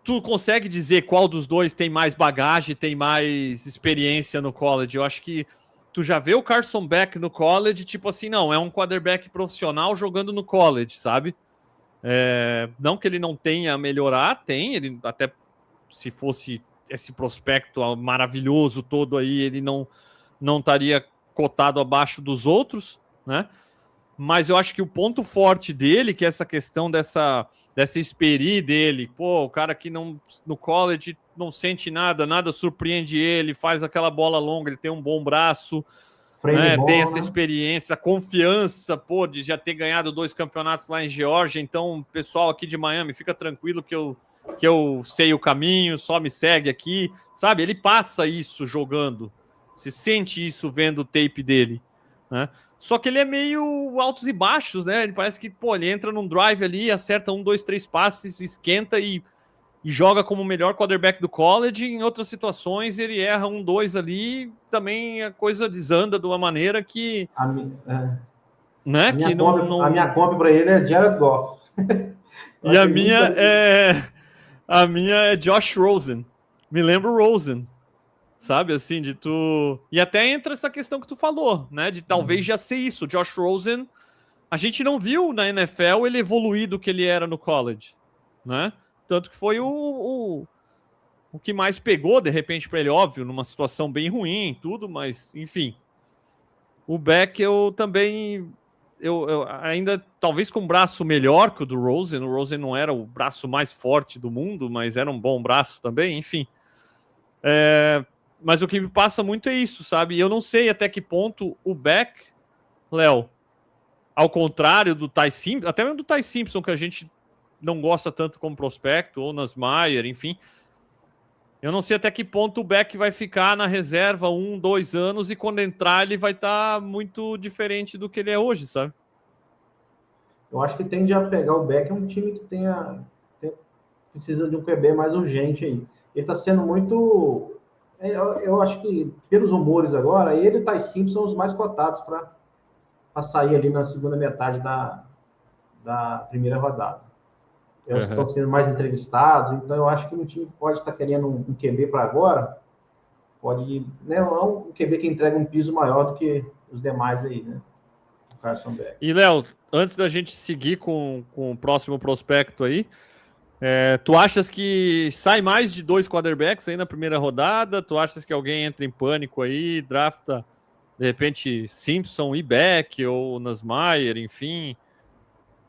tu consegue dizer qual dos dois tem mais bagagem, tem mais experiência no college? Eu acho que tu já vê o Carson Beck no college, tipo assim, não, é um quarterback profissional jogando no college, sabe? Não que ele não tenha a melhorar, tem, ele até se fosse esse prospecto maravilhoso todo aí, ele não estaria cotado abaixo dos outros, né? Mas eu acho que o ponto forte dele, que é essa questão dessa experi dele, pô, o cara que não no college não sente nada surpreende ele, faz aquela bola longa, ele tem um bom braço, né? Tem essa experiência, a confiança, pô, de já ter ganhado 2 campeonatos lá em Geórgia. Então, pessoal aqui de Miami, fica tranquilo que eu sei o caminho, só me segue aqui, sabe? Ele passa isso jogando, se sente isso vendo o tape dele, né? Só que ele é meio altos e baixos, né? Ele parece que, pô, ele entra num drive ali, acerta 1, 2, 3 passes, esquenta e joga como o melhor quarterback do college. Em outras situações, ele erra 1, 2 ali, também a coisa desanda de uma maneira que... Né? A minha comp para ele é Jared Goff. E a minha é Josh Rosen. Me lembro Rosen. Sabe, assim, de tu... E até entra essa questão que tu falou, né? De talvez já ser isso. O Josh Rosen, a gente não viu na NFL ele evoluir do que ele era no college, né? Tanto que foi o que mais pegou, de repente, para ele, óbvio, numa situação bem ruim, tudo, mas, enfim. O Beck, eu também... Eu ainda, talvez com um braço melhor que o do Rosen. O Rosen não era o braço mais forte do mundo, mas era um bom braço também, enfim. Mas o que me passa muito é isso, sabe? Eu não sei até que ponto o Beck, Léo, ao contrário do Ty Simpson, até mesmo do Ty Simpson, que a gente não gosta tanto como prospecto, ou Nasmaier, enfim. Eu não sei até que ponto o Beck vai ficar na reserva 1, 2 anos e quando entrar ele vai estar muito diferente do que ele é hoje, sabe? Eu acho que tende a pegar o Beck, é um time que precisa de um QB mais urgente aí. Ele está sendo muito... Eu acho que, pelos rumores agora, ele e o Ty Simpson são os mais cotados para sair ali na segunda metade da primeira rodada. Eles estão sendo mais entrevistados, então eu acho que um time pode estar querendo um QB para agora, pode, né, um QB que entrega um piso maior do que os demais aí, né? O Carson Beck. E, Léo, antes da gente seguir com o próximo prospecto aí, tu achas que sai mais de 2 quarterbacks aí na primeira rodada? Tu achas que alguém entra em pânico aí, drafta, de repente, Simpson e Beck, ou Nasmaier, enfim,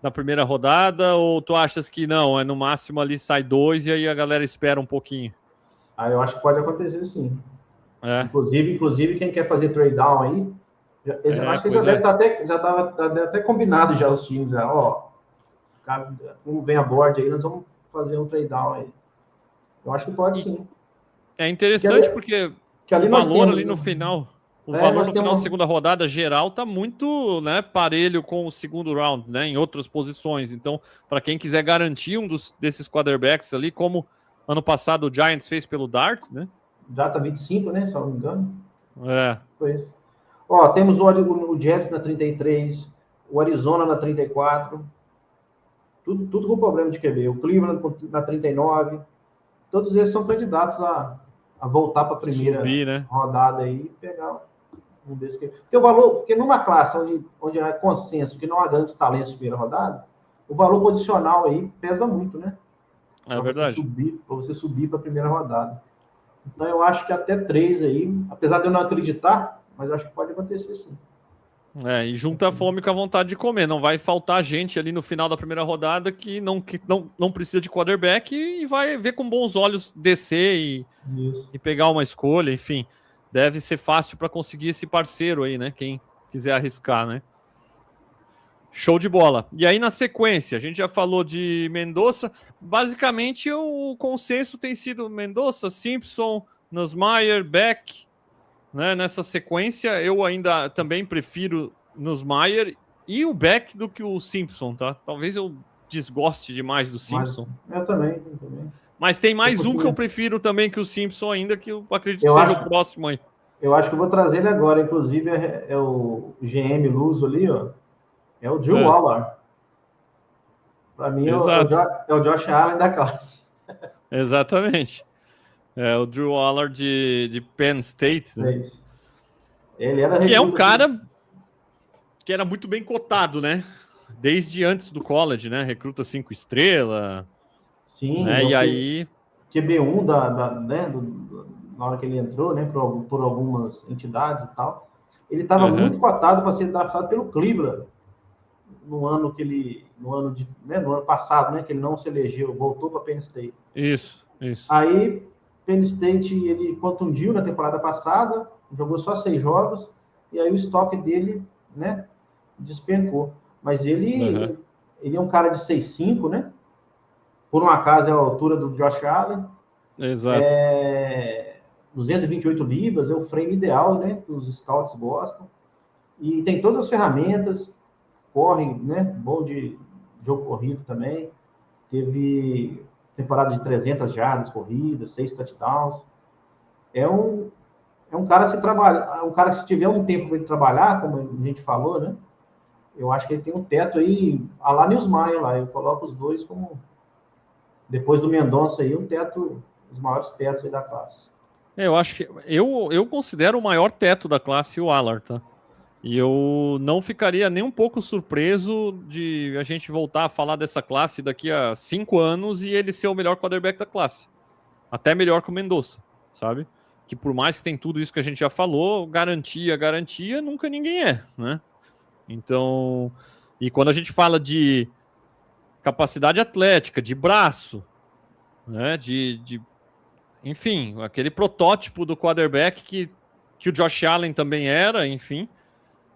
na primeira rodada? Ou tu achas que não, no máximo ali sai 2 e aí a galera espera um pouquinho? Eu acho que pode acontecer sim. Inclusive quem quer fazer trade down aí, acho que já deve estar até combinado já os times, caso um venha a board aí, nós vamos fazer um trade down aí. Eu acho que pode sim. É interessante porque o valor ali no final, valor no final da segunda rodada geral tá muito, né, parelho com o segundo round, né, em outras posições. Então, para quem quiser garantir desses quarterbacks ali, como ano passado o Giants fez pelo Dart, né? Data 25, né, se não me engano. Foi isso. Temos o Jets na 33, o Arizona na 34, tudo com problema de QB. O Cleveland na 39, todos esses são candidatos a voltar para a primeira subir, né? rodada aí e pegar um desses. Porque o valor, porque numa classe onde há consenso que não há grandes talentos de primeira rodada, o valor posicional aí pesa muito, né? É verdade. Para você subir para a primeira rodada. Então eu acho que até 3 aí, apesar de eu não acreditar, mas eu acho que pode acontecer sim. E junta a fome com a vontade de comer. Não vai faltar gente ali no final da primeira rodada que não precisa de quarterback e vai ver com bons olhos descer e pegar uma escolha, enfim. Deve ser fácil para conseguir esse parceiro aí, né? Quem quiser arriscar, né? Show de bola. E aí, na sequência, a gente já falou de Mendonça. Basicamente, o consenso tem sido Mendonça, Simpson, Nussmeier, Beck. Né? Nessa sequência, eu ainda também prefiro Nussmeier e o Beck do que o Simpson, tá? Talvez eu desgoste demais do Simpson. Mas eu também. Mas tem mais um que eu prefiro também que o Simpson ainda, que eu acredito que seja o próximo aí. Eu acho que eu vou trazer ele agora. Inclusive, é o GM Luso ali, ó. É o Drew Waller. Para mim, é o Josh Allen da classe. Exatamente. É o Drew Waller de Penn State, né? Ele era que é um cara que era muito bem cotado, né? Desde antes do college, né? Recruta 5 estrelas. Sim. Né? E aí... QB1 né? Na hora que ele entrou, né? Por algumas entidades e tal. Ele estava muito cotado para ser draftado pelo Cleveland. No ano passado, né? Que ele não se elegeu, voltou para Penn State. Isso. Aí, Penn State, ele contundiu na temporada passada, jogou só 6 jogos, e aí o estoque dele, né, despencou. Mas ele é um cara de 6'5", né? Por um acaso é a altura do Josh Allen. Exato. 228 libras, é o frame ideal, né? Que os scouts gostam. E tem todas as ferramentas, corre, né? Bom de jogo corrido também. Teve temporada de 300 jardas corridas, 6 touchdowns. É um cara se trabalhar, um cara que se tiver um tempo para ele trabalhar, como a gente falou, né? Eu acho que ele tem um teto aí, a lá Nussmeier lá, eu coloco os dois como depois do Mendonça aí, os maiores tetos aí da classe. Eu acho que eu considero o maior teto da classe o Allard, tá? E eu não ficaria nem um pouco surpreso de a gente voltar a falar dessa classe daqui a 5 anos e ele ser o melhor quarterback da classe. Até melhor que o Mendonça, sabe? Que por mais que tem tudo isso que a gente já falou, garantia, nunca ninguém é, né? Então, e quando a gente fala de capacidade atlética, de braço, né? Enfim, aquele protótipo do quarterback que o Josh Allen também era, enfim,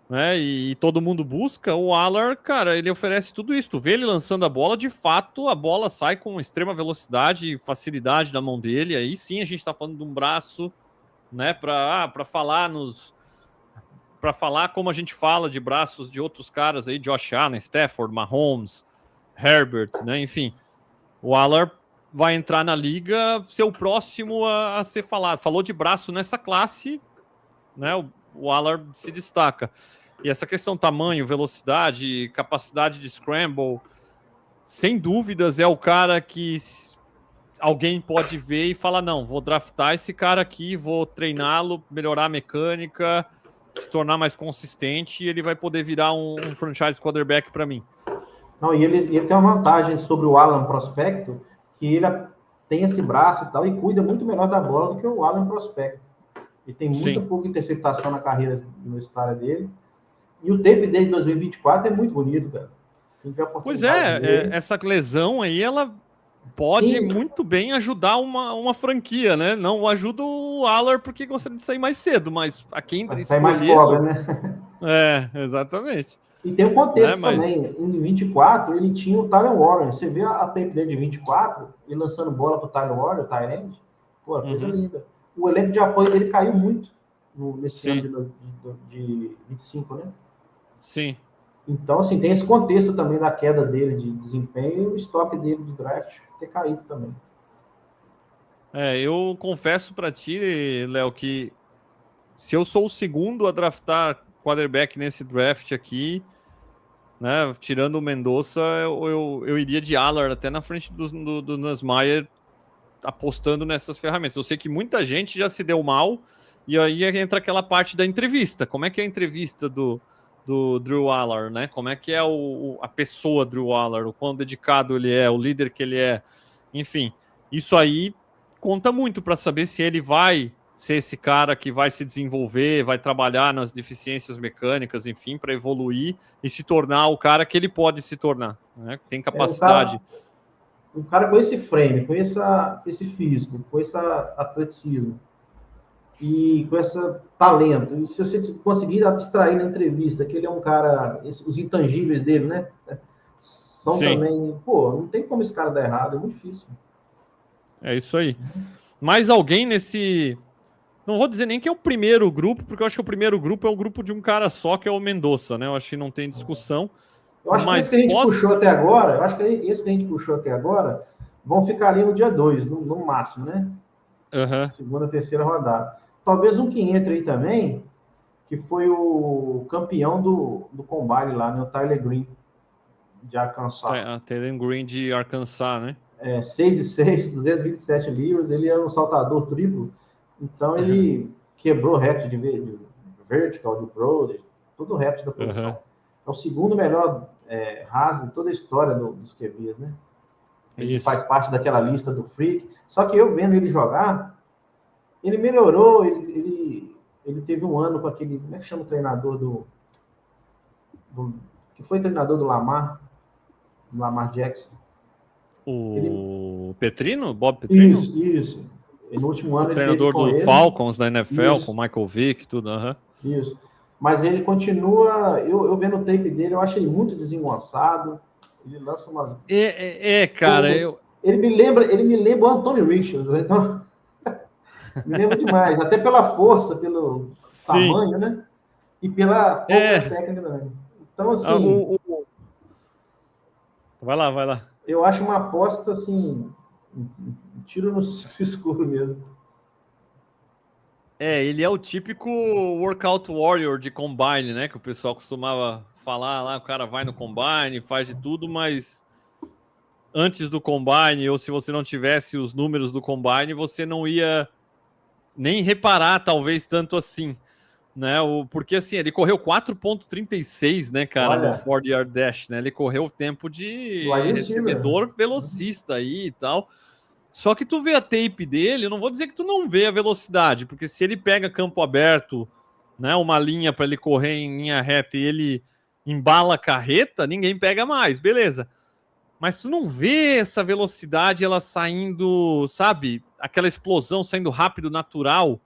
né? E todo mundo busca. O Allard, cara, ele oferece tudo isso. Tu vê ele lançando a bola, de fato, a bola sai com extrema velocidade e facilidade da mão dele. Aí sim a gente tá falando de um braço, né? Para falar como a gente fala de braços de outros caras aí, Josh Allen, Stafford, Mahomes, Herbert, né? Enfim, o Allard vai entrar na liga, ser o próximo a ser falado. Falou de braço nessa classe, né? O Allard se destaca. E essa questão tamanho, velocidade, capacidade de scramble, sem dúvidas é o cara que alguém pode ver e falar, não, vou draftar esse cara aqui, vou treiná-lo, melhorar a mecânica, se tornar mais consistente e ele vai poder virar um franchise quarterback para mim. Não, e ele tem uma vantagem sobre o Alan Prospecto, que ele tem esse braço e tal, e cuida muito melhor da bola do que o Alan Prospecto. Ele tem muito pouca interceptação na carreira universitária dele. E o tape dele de 2024 é muito bonito, cara. Pois essa lesão aí, ela pode muito bem ajudar uma franquia, né? Não ajuda o Allard porque gostaria de sair mais cedo, mas a quem sai mais pobre, né? Exatamente. E tem um contexto também. Em 24, ele tinha o Tyler Warren. Você vê a tape dele de 24, ele lançando bola pro Tyler Warren, o Tyrande. Pô, coisa linda. O elenco de apoio dele caiu muito nesse ano de 25, né? Sim. Então, assim, tem esse contexto também da queda dele de desempenho e o estoque dele de draft ter caído também. Eu confesso para ti, Léo, que se eu sou o segundo a draftar quarterback nesse draft aqui, né, tirando o Mendonça, eu iria de Allard até na frente do Nussmeier apostando nessas ferramentas. Eu sei que muita gente já se deu mal, e aí entra aquela parte da entrevista. Como é que é a entrevista do Drew Aller, né? Como é que é a pessoa Drew Aller, o quão dedicado ele é, o líder que ele é. Enfim, isso aí conta muito para saber se ele vai ser esse cara que vai se desenvolver, vai trabalhar nas deficiências mecânicas, enfim, para evoluir e se tornar o cara que ele pode se tornar, né? Tem capacidade. Um cara com esse frame, com esse físico, com esse atleticismo e com esse talento, e se você conseguir abstrair na entrevista que ele é um cara, os intangíveis dele, né? São Sim. Também, pô, não tem como esse cara dar errado, é muito difícil. É isso aí. Mais alguém nesse... Não vou dizer nem que é o primeiro grupo, porque eu acho que o primeiro grupo é o grupo de um cara só, que é o Mendonça, né? Eu acho que não tem discussão. Eu acho que esse que a gente puxou até agora, eu acho que esse que a gente puxou até agora, vão ficar ali no dia 2, no máximo, né? Segunda, terceira rodada. Talvez um que entre aí também, que foi o campeão do Combine lá, né? O Tyler Green, de Arkansas. Tyler Green de Arkansas, né? 6'6", 227 libras, ele era um saltador triplo, então ele quebrou recorde de vertical, de broad, todo o recorde da posição. É o segundo melhor raso de toda a história dos QBs, né? Ele faz parte daquela lista do Freak. Só que eu vendo ele jogar, ele melhorou, ele teve um ano com aquele, como é que chama o treinador que foi treinador do Lamar Jackson. Petrino? Bob Petrino? Isso. E no último ano o treinador do Falcons da NFL, com o Michael Vick, tudo. Isso. Mas ele continua, eu vendo o tape dele, eu acho ele muito desengonçado. Ele lança umas... cara, ele me lembra o Anthony Richardson, então me lembra demais, até pela força, pelo tamanho, né? E pela pouca técnica também. Então, assim... Vai lá. Eu acho uma aposta, assim, um tiro no escuro mesmo. Ele é o típico workout warrior de combine, né? Que o pessoal costumava falar lá, o cara vai no combine, faz de tudo, mas antes do combine, ou se você não tivesse os números do combine, você não ia nem reparar, talvez, tanto assim, né? Porque, assim, ele correu 4.36, né, cara, no 40-yard dash, né? Ele correu o tempo de recebedor velocista aí e tal. Só que tu vê a tape dele, eu não vou dizer que tu não vê a velocidade, porque se ele pega campo aberto, né, uma linha para ele correr em linha reta e ele embala a carreta, ninguém pega mais, beleza. Mas tu não vê essa velocidade, ela saindo, sabe? Aquela explosão saindo rápido, natural.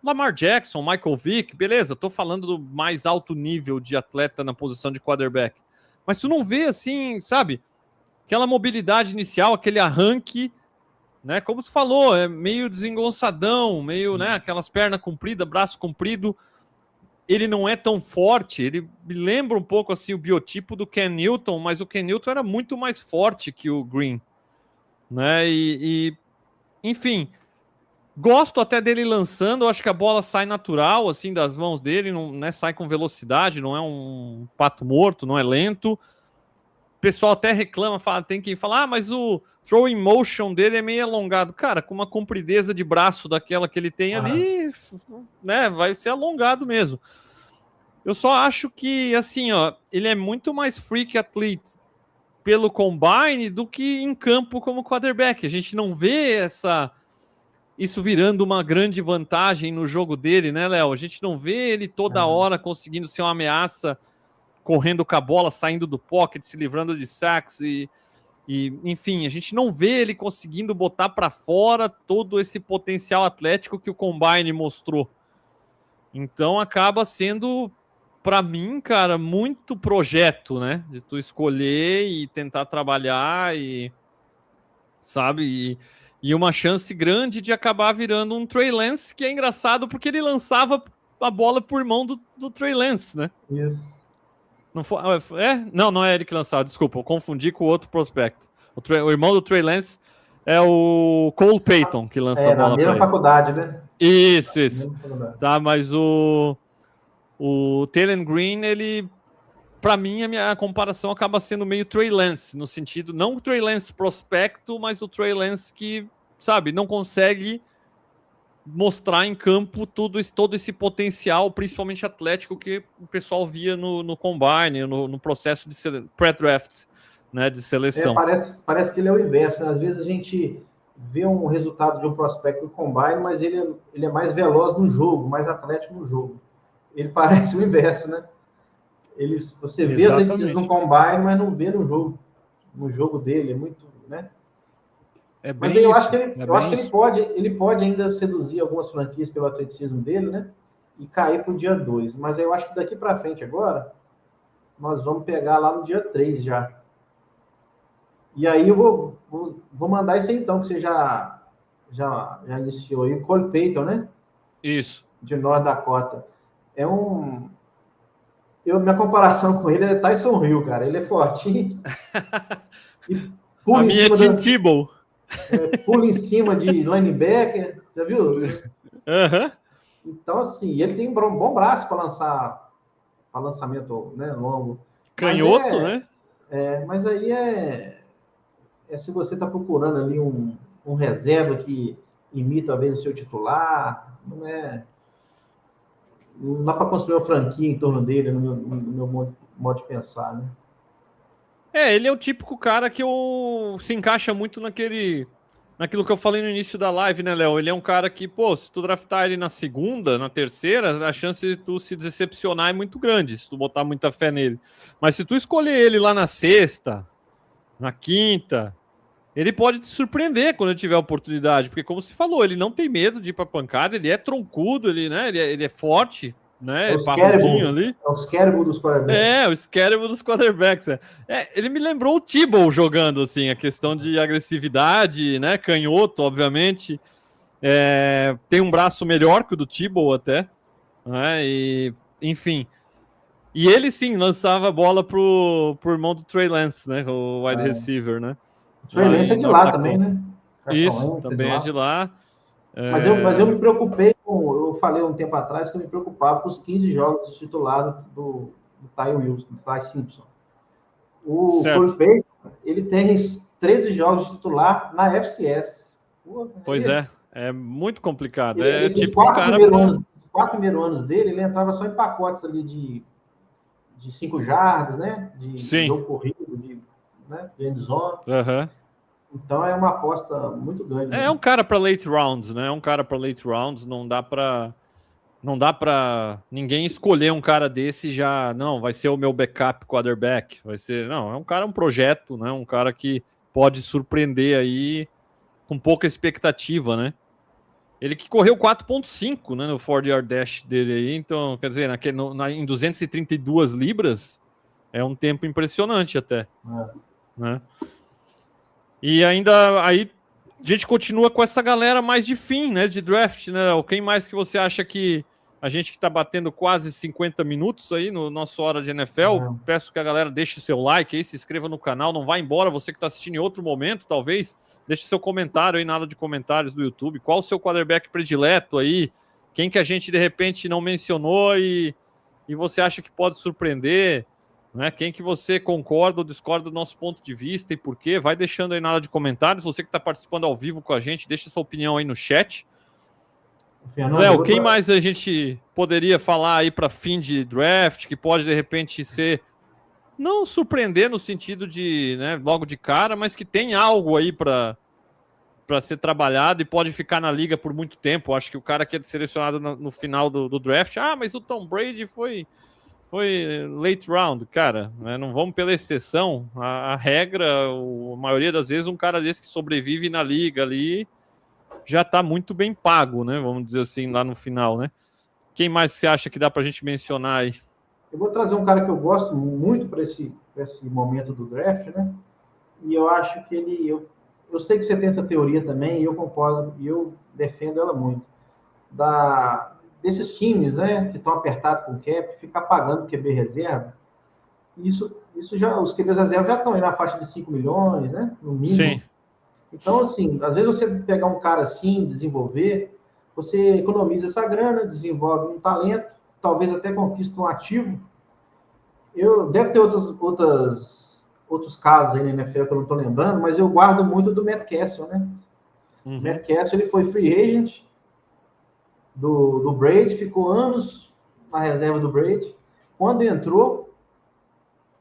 Lamar Jackson, Michael Vick, beleza, tô falando do mais alto nível de atleta na posição de quarterback. Mas tu não vê, assim, sabe? Aquela mobilidade inicial, aquele arranque, né? Como você falou, é meio desengonçadão, meio, né? Aquelas pernas compridas, braço comprido. Ele não é tão forte, ele me lembra um pouco assim o biotipo do Ken Newton, mas o Ken Newton era muito mais forte que o Green, né? Enfim, gosto até dele lançando, acho que a bola sai natural assim das mãos dele, não, né, sai com velocidade, não é um pato morto, não é lento. O pessoal até reclama, tem que falar, mas o throwing motion dele é meio alongado. Cara, com uma comprideza de braço daquela que ele tem ali, né, vai ser alongado mesmo. Eu só acho que, assim, ó, ele é muito mais freak athlete pelo combine do que em campo como quarterback. A gente não vê isso virando uma grande vantagem no jogo dele, né, Léo? A gente não vê ele toda hora conseguindo ser uma ameaça, correndo com a bola, saindo do pocket, se livrando de sacks e enfim, a gente não vê ele conseguindo botar para fora todo esse potencial atlético que o combine mostrou. Então acaba sendo, para mim, cara, muito projeto, né? De tu escolher e tentar trabalhar e, sabe, e uma chance grande de acabar virando um Trey Lance, que é engraçado porque ele lançava a bola por mão do Trey Lance, né? Isso. Não foi, não é ele que lançava, desculpa, eu confundi com o outro prospecto. O irmão do Trey Lance é o Cole Payton, que lança a bola para ele. Na mesma faculdade, né? Isso. Tá, mas o Taylor Green, ele, para mim, a minha comparação acaba sendo meio Trey Lance, no sentido, não o Trey Lance prospecto, mas o Trey Lance que sabe, não consegue mostrar em campo todo esse potencial, principalmente atlético, que o pessoal via no Combine, no processo de pré-draft, né, de seleção. Parece que ele é o inverso, né? Às vezes a gente vê um resultado de um prospecto do Combine, mas ele é mais veloz no jogo, mais atlético no jogo. Ele parece o inverso, né? Você vê atletismo no Combine, mas não vê no jogo dele, é muito, né? Mas eu acho que ele pode ainda seduzir algumas franquias pelo atletismo dele, né? E cair para o dia 2. Mas eu acho que daqui para frente agora, nós vamos pegar lá no dia 3 já. E aí eu vou mandar isso aí então, que você já iniciou aí. O Cole Payton, né? Isso. De North Dakota. Minha comparação com ele é Tyson Hill, cara. Ele é fortinho. E a minha é Tim Tebow. Pula em cima de linebacker. Já viu? Uhum. Então, assim, ele tem um bom braço para lançamento, né, longo. Canhoto, né? Mas aí se você está procurando ali um reserva que imita, talvez, o seu titular, não dá para construir uma franquia em torno dele, no meu modo de pensar, né? Ele é o típico cara que se encaixa muito naquilo que eu falei no início da live, né, Léo? Ele é um cara que, se tu draftar ele na segunda, na terceira, a chance de tu se decepcionar é muito grande, se tu botar muita fé nele. Mas se tu escolher ele lá na sexta, na quinta, ele pode te surpreender quando ele tiver a oportunidade, porque como você falou, ele não tem medo de ir pra pancada, ele é troncudo, ele é forte, né? É o Scarable dos quarterbacks. O Scarable dos quarterbacks. Ele me lembrou o Tebow jogando, assim, a questão de agressividade, né? Canhoto, obviamente. Tem um braço melhor que o do Tebow até, né? Enfim. E ele sim lançava a bola pro irmão do Trey Lance, né? O wide receiver, né? O Trey Lance é de lá também, né? Isso, também é de lá. Mas eu me preocupei eu falei um tempo atrás que eu me preocupava com os 15 jogos de titular do Ty Wilson, do Ty Simpson. O Cole Payton, ele tem 13 jogos de titular na FCS. Pois é muito complicado. Os 4 primeiros anos dele, ele entrava só em pacotes ali de 5 jardas, né? De jogo corrido, de end zone. Uhum. Então é uma aposta muito grande. É um cara para late rounds, né? Não dá para ninguém escolher um cara desse já, não, vai ser o meu backup quarterback, é um projeto, né? Um cara que pode surpreender aí com pouca expectativa, né? Ele que correu 4.5, né, no 40-yard dash dele aí, então, quer dizer, em 232 libras, é um tempo impressionante até, né? E ainda aí a gente continua com essa galera mais de fim, né, de draft, né? Quem mais que você acha que a gente que tá batendo quase 50 minutos aí no nosso Hora de NFL, peço que a galera deixe seu like aí, se inscreva no canal, não vá embora, você que tá assistindo em outro momento, talvez, deixe seu comentário aí na área de comentários do YouTube, qual o seu quarterback predileto aí, quem que a gente de repente não mencionou e você acha que pode surpreender, né? Quem que você concorda ou discorda do nosso ponto de vista e por quê? Vai deixando aí na área de comentários. Você que está participando ao vivo com a gente, deixa sua opinião aí no chat. Léo, quem mais a gente poderia falar aí para fim de draft, que pode de repente ser, não surpreender no sentido de, né, logo de cara, mas que tem algo aí para ser trabalhado e pode ficar na liga por muito tempo? Acho que o cara que é selecionado no final do draft, mas o Tom Brady foi late round, cara, né? Não vamos pela exceção, a regra, a maioria das vezes um cara desse que sobrevive na liga ali já tá muito bem pago, né? Vamos dizer assim, lá no final, né? Quem mais você acha que dá pra gente mencionar aí? Eu vou trazer um cara que eu gosto muito para esse momento do draft, né? E eu acho que eu sei que você tem essa teoria também, e eu concordo, e eu defendo ela muito. Desses times, né, que estão apertados com o cap, ficar pagando QB reserva, isso já, os QBs reserva já estão aí na faixa de 5 milhões, né, no mínimo. Sim. Então, assim, às vezes você pegar um cara assim, desenvolver, você economiza essa grana, desenvolve um talento, talvez até conquista um ativo. Deve ter outros casos aí na NFL que eu não estou lembrando, mas eu guardo muito do Matt Castle, né? O Matt Cassel, ele foi free agent do Brady, ficou anos na reserva do Brady. Quando entrou,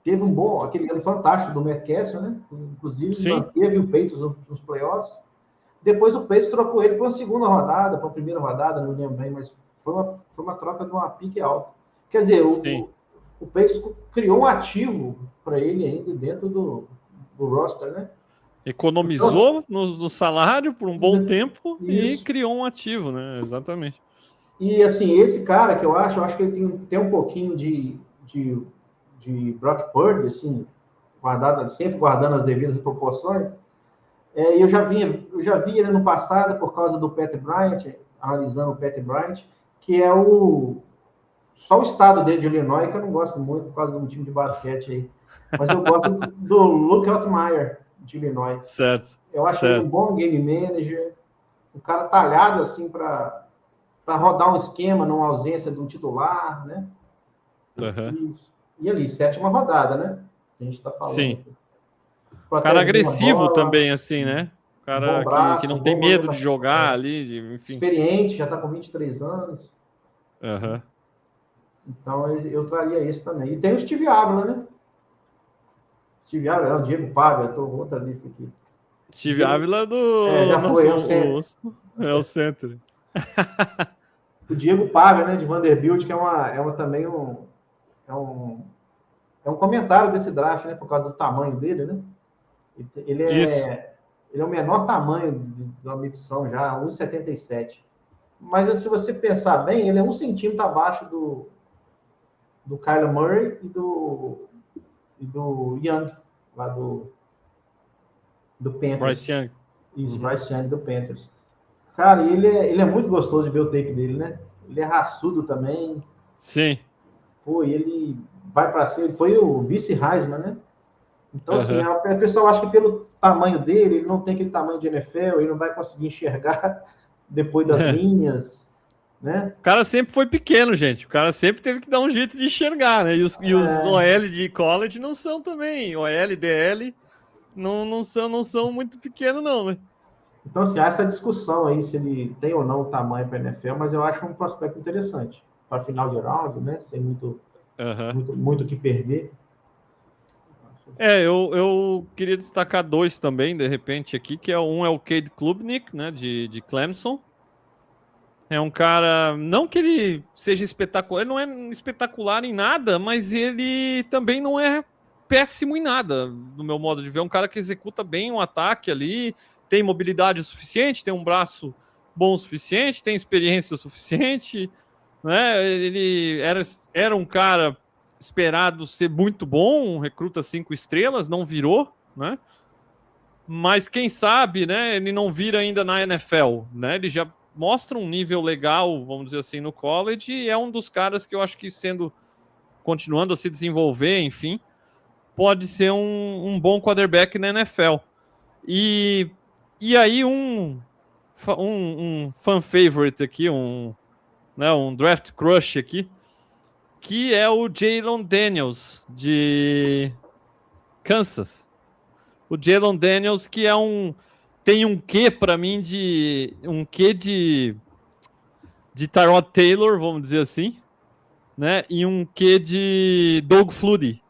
teve aquele ano fantástico do Matt Cassel, né? Inclusive, manteve o Patriots nos playoffs. Depois o Patriots trocou ele para uma segunda rodada, para uma primeira rodada, não lembro bem, mas foi uma troca de uma pique alta. Quer dizer, o Patriots criou um ativo para ele ainda dentro do roster, né? Economizou no salário por um bom tempo e Isso. criou um ativo, né? Exatamente. E assim, esse cara que eu acho que ele tem um pouquinho de Brock Purdy, assim, sempre guardando as devidas proporções. Eu já vi ele no passado por causa do Pat Bryant, analisando o Pat Bryant, que é só o estado dele de Illinois, que eu não gosto muito por causa de um time de basquete aí. Mas eu gosto do Luke Altmaier, de Illinois. Certo. Eu acho ele um bom game manager, um cara talhado assim para rodar um esquema numa ausência de um titular, né? Uhum. E ali, 7ª rodada, né? A gente está falando. Sim. Cara agressivo bola, também, assim, né? Cara braço, que não tem medo de jogar ali, enfim. Experiente, já está com 23 anos. Uhum. Então, eu traria esse também. E tem o Steve Ávila, né? Steve Ávila, o Diego Pávia, estou com outra lista aqui. Steve Ávila do... já foi, é o center. O Diego Pávia, né, de Vanderbilt, que também é um comentário desse draft, né, por causa do tamanho dele, né? Ele é o menor tamanho da missão já, 1,77. Mas se você pensar bem, ele é 1 centímetro abaixo do Kyler Murray e do Young, lá do Panthers. Bryce Young. Isso, Bryce Young do Panthers. Cara, ele é muito gostoso de ver o tape dele, né? Ele é raçudo também. Sim. Pô, e ele vai para ser, ele foi o vice Heisman, né? Então, assim, o pessoal acha que pelo tamanho dele, ele não tem aquele tamanho de NFL, ele não vai conseguir enxergar depois das linhas, né? O cara sempre foi pequeno, gente. O cara sempre teve que dar um jeito de enxergar, né? E os OL de college não são também. OL, DL, não são muito pequenos, não, né? Então, assim, há essa discussão aí se ele tem ou não o tamanho para a NFL, mas eu acho um prospecto interessante. Para final de round, né? Sem muito o que perder. Eu queria destacar 2 também, de repente, aqui, que um é o Cade Klubnik, né, de Clemson. É um cara, não que ele seja espetacular, ele não é espetacular em nada, mas ele também não é péssimo em nada, no meu modo de ver. É um cara que executa bem um ataque ali, tem mobilidade o suficiente, tem um braço bom o suficiente, tem experiência o suficiente, né? Ele era um cara esperado ser muito bom, um recruta 5 estrelas, não virou, né? Mas quem sabe, né? Ele não vira ainda na NFL, né? Ele já mostra um nível legal, vamos dizer assim, no college, e é um dos caras que eu acho que continuando a se desenvolver, enfim, pode ser um bom quarterback na NFL. E aí um fan favorite aqui, um draft crush aqui, que é o Jalen Daniels, de Kansas. O Jalen Daniels, que tem um quê para mim de Tyrod Taylor, vamos dizer assim, né? E um quê de Doug Flutie.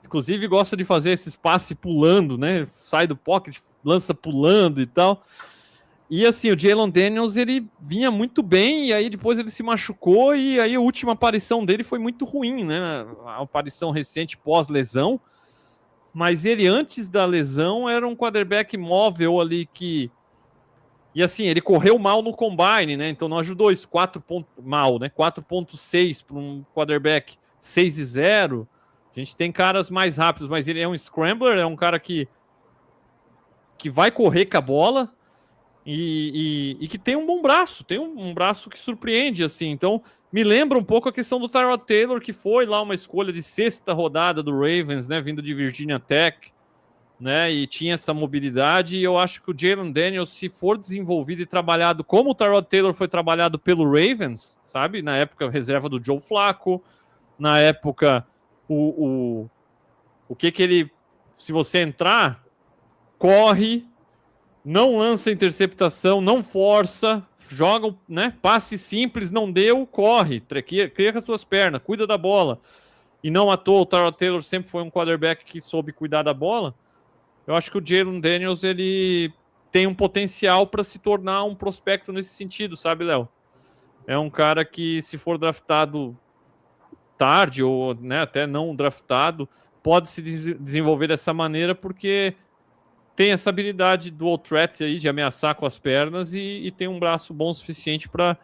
Inclusive gosta de fazer esses passes pulando, né? Sai do pocket, lança pulando e tal. E assim, o Jalen Daniels, ele vinha muito bem, e aí depois ele se machucou, e aí a última aparição dele foi muito ruim, né? A aparição recente pós-lesão. Mas ele, antes da lesão, era um quarterback móvel ali que... E assim, ele correu mal no combine, né? Então não ajudou isso. 4.6 para um quarterback 6-0. A gente tem caras mais rápidos, mas ele é um scrambler, é um cara que vai correr com a bola e que tem um bom braço, tem um braço que surpreende, assim. Então, me lembra um pouco a questão do Tyrod Taylor, que foi lá uma escolha de 6ª rodada do Ravens, né? Vindo de Virginia Tech, né? E tinha essa mobilidade. E eu acho que o Jalen Daniels, se for desenvolvido e trabalhado como o Tyrod Taylor foi trabalhado pelo Ravens, sabe? Na época, reserva do Joe Flacco, na época, o que ele... Se você entrar, corre, não lança interceptação, não força, joga, né? Passe simples, não deu, corre, cria com as suas pernas, cuida da bola. E não à toa, o Tyrod Taylor sempre foi um quarterback que soube cuidar da bola. Eu acho que o Jalen Daniels, ele tem um potencial para se tornar um prospecto nesse sentido, sabe, Léo? É um cara que, se for draftado tarde ou, né, até não draftado, pode se desenvolver dessa maneira porque tem essa habilidade dual threat aí de ameaçar com as pernas e tem um braço bom o suficiente para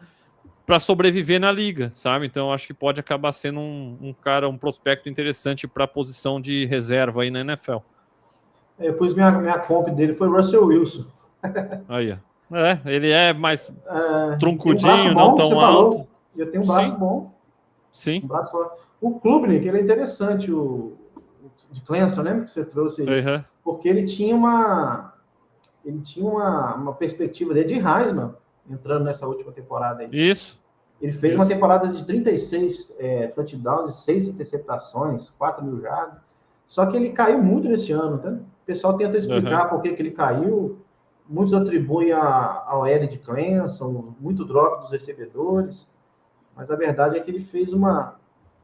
sobreviver na liga, sabe? Então acho que pode acabar sendo um prospecto interessante para a posição de reserva aí na NFL. Eu pus minha comp dele foi Russell Wilson. Aí, ele é mais truncudinho, bom, não tão alto. Eu tenho um braço bom. Sim. Um braço forte. O Klubnik, ele é interessante, o de Clemson, né? Que você trouxe aí. Porque ele tinha uma perspectiva dele de Heisman entrando nessa última temporada aí. Isso. Ele fez uma temporada de 36 touchdowns e 6 interceptações, 4.000 jardas. Só que ele caiu muito nesse ano, tá? O pessoal tenta explicar por que ele caiu. Muitos atribuem ao L de Clemson, muito drop dos recebedores. Mas a verdade é que ele fez uma...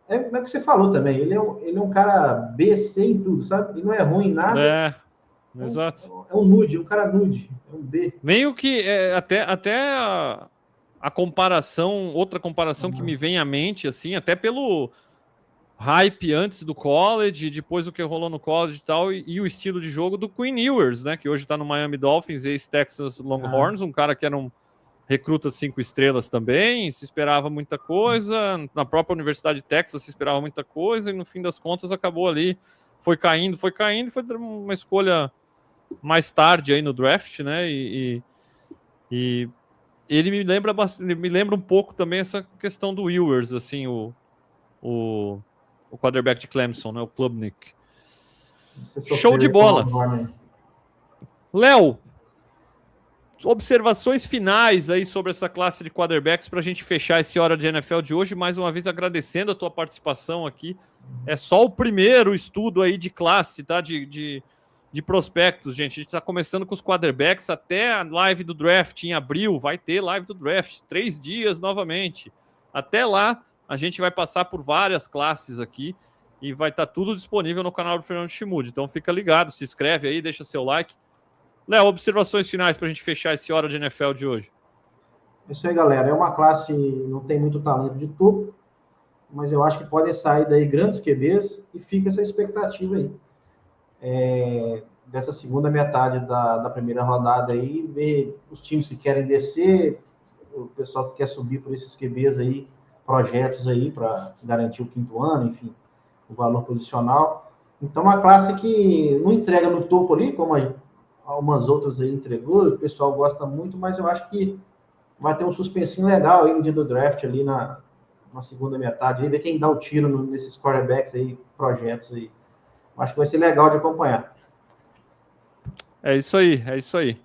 É o que você falou também. Ele é um cara B, C em tudo, sabe? Ele não é ruim em nada. Exato. É um nude, um cara nude. É um B. Meio que até a comparação, outra comparação que me vem à mente, assim, até pelo hype antes do college, depois do que rolou no college e tal, e o estilo de jogo do Quinn Ewers, né? Que hoje está no Miami Dolphins, ex-Texas Longhorns, um cara que era um recruta de 5 estrelas também, se esperava muita coisa, na própria Universidade de Texas se esperava muita coisa, e no fim das contas acabou ali, foi caindo, foi uma escolha mais tarde aí no draft, né, e ele me lembra um pouco também essa questão do Ewers, assim, o quarterback de Clemson, né, o Klubnik. Show de bola! Léo, observações finais aí sobre essa classe de quarterbacks para a gente fechar esse Hora de NFL de hoje. Mais uma vez agradecendo a tua participação aqui. É só o primeiro estudo aí de classe, tá? De prospectos, gente. A gente está começando com os quarterbacks até a live do draft em abril. Vai ter live do draft, 3 dias novamente. Até lá, a gente vai passar por várias classes aqui e vai estar tudo disponível no canal do Fernando Chimude. Então fica ligado, se inscreve aí, deixa seu like. Léo, observações finais para a gente fechar esse Hora de NFL de hoje. Isso aí, galera. É uma classe, não tem muito talento de topo, mas eu acho que podem sair daí grandes QBs e fica essa expectativa aí. Dessa segunda metade da primeira rodada aí, ver os times que querem descer, o pessoal que quer subir por esses QBs aí, projetos aí para garantir o 5º ano, enfim, o valor posicional. Então, uma classe que não entrega no topo ali, como algumas outras aí entregou, o pessoal gosta muito, mas eu acho que vai ter um suspensinho legal aí no dia do draft ali na segunda metade, aí ver quem dá o tiro nesses quarterbacks aí, projetos aí. Acho que vai ser legal de acompanhar. É isso aí.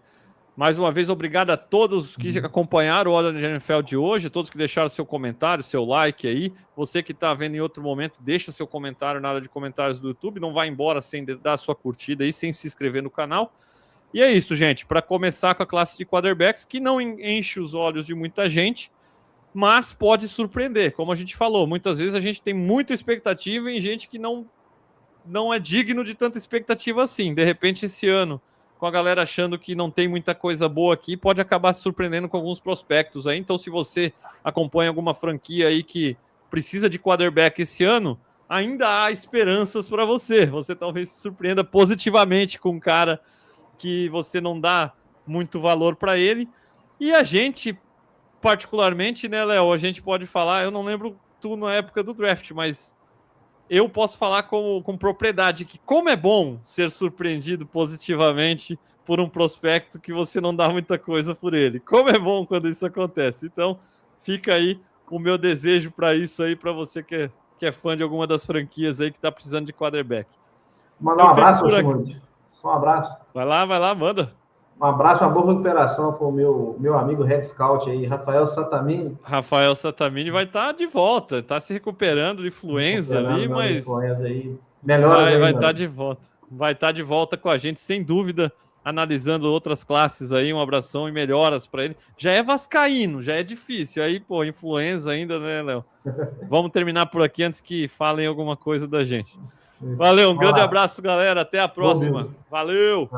Mais uma vez, obrigado a todos que acompanharam o Hora de NFL de hoje, todos que deixaram seu comentário, seu like aí. Você que está vendo em outro momento, deixa seu comentário na área de comentários do YouTube, não vai embora sem dar sua curtida aí, sem se inscrever no canal. E é isso, gente, para começar com a classe de quarterbacks, que não enche os olhos de muita gente, mas pode surpreender. Como a gente falou, muitas vezes a gente tem muita expectativa em gente que não é digno de tanta expectativa assim. De repente, esse ano, com a galera achando que não tem muita coisa boa aqui, pode acabar se surpreendendo com alguns prospectos aí. Então, se você acompanha alguma franquia aí que precisa de quarterback esse ano, ainda há esperanças para você. Você talvez se surpreenda positivamente com um cara que você não dá muito valor para ele. E a gente, particularmente, né, Léo, a gente pode falar, eu não lembro tu na época do draft, mas eu posso falar com propriedade que como é bom ser surpreendido positivamente por um prospecto que você não dá muita coisa por ele. Como é bom quando isso acontece. Então, fica aí o meu desejo para isso aí, para você que é fã de alguma das franquias aí que está precisando de quarterback. Mandar um abraço, Chimude. Só um abraço. Vai lá, manda. Um abraço, uma boa recuperação para o meu amigo Red Scout aí, Rafael Satamini. Rafael Satamini vai estar de volta, está se recuperando de influenza ali, mas influenza aí. Vai estar de volta. Vai estar de volta com a gente, sem dúvida. analisando outras classes aí. Um abração e melhoras para ele. Já é vascaíno, já é difícil. Aí, pô, influenza ainda, né, Léo? Vamos terminar por aqui antes que falem alguma coisa da gente. Valeu, um grande abraço, galera. Até a próxima. Valeu!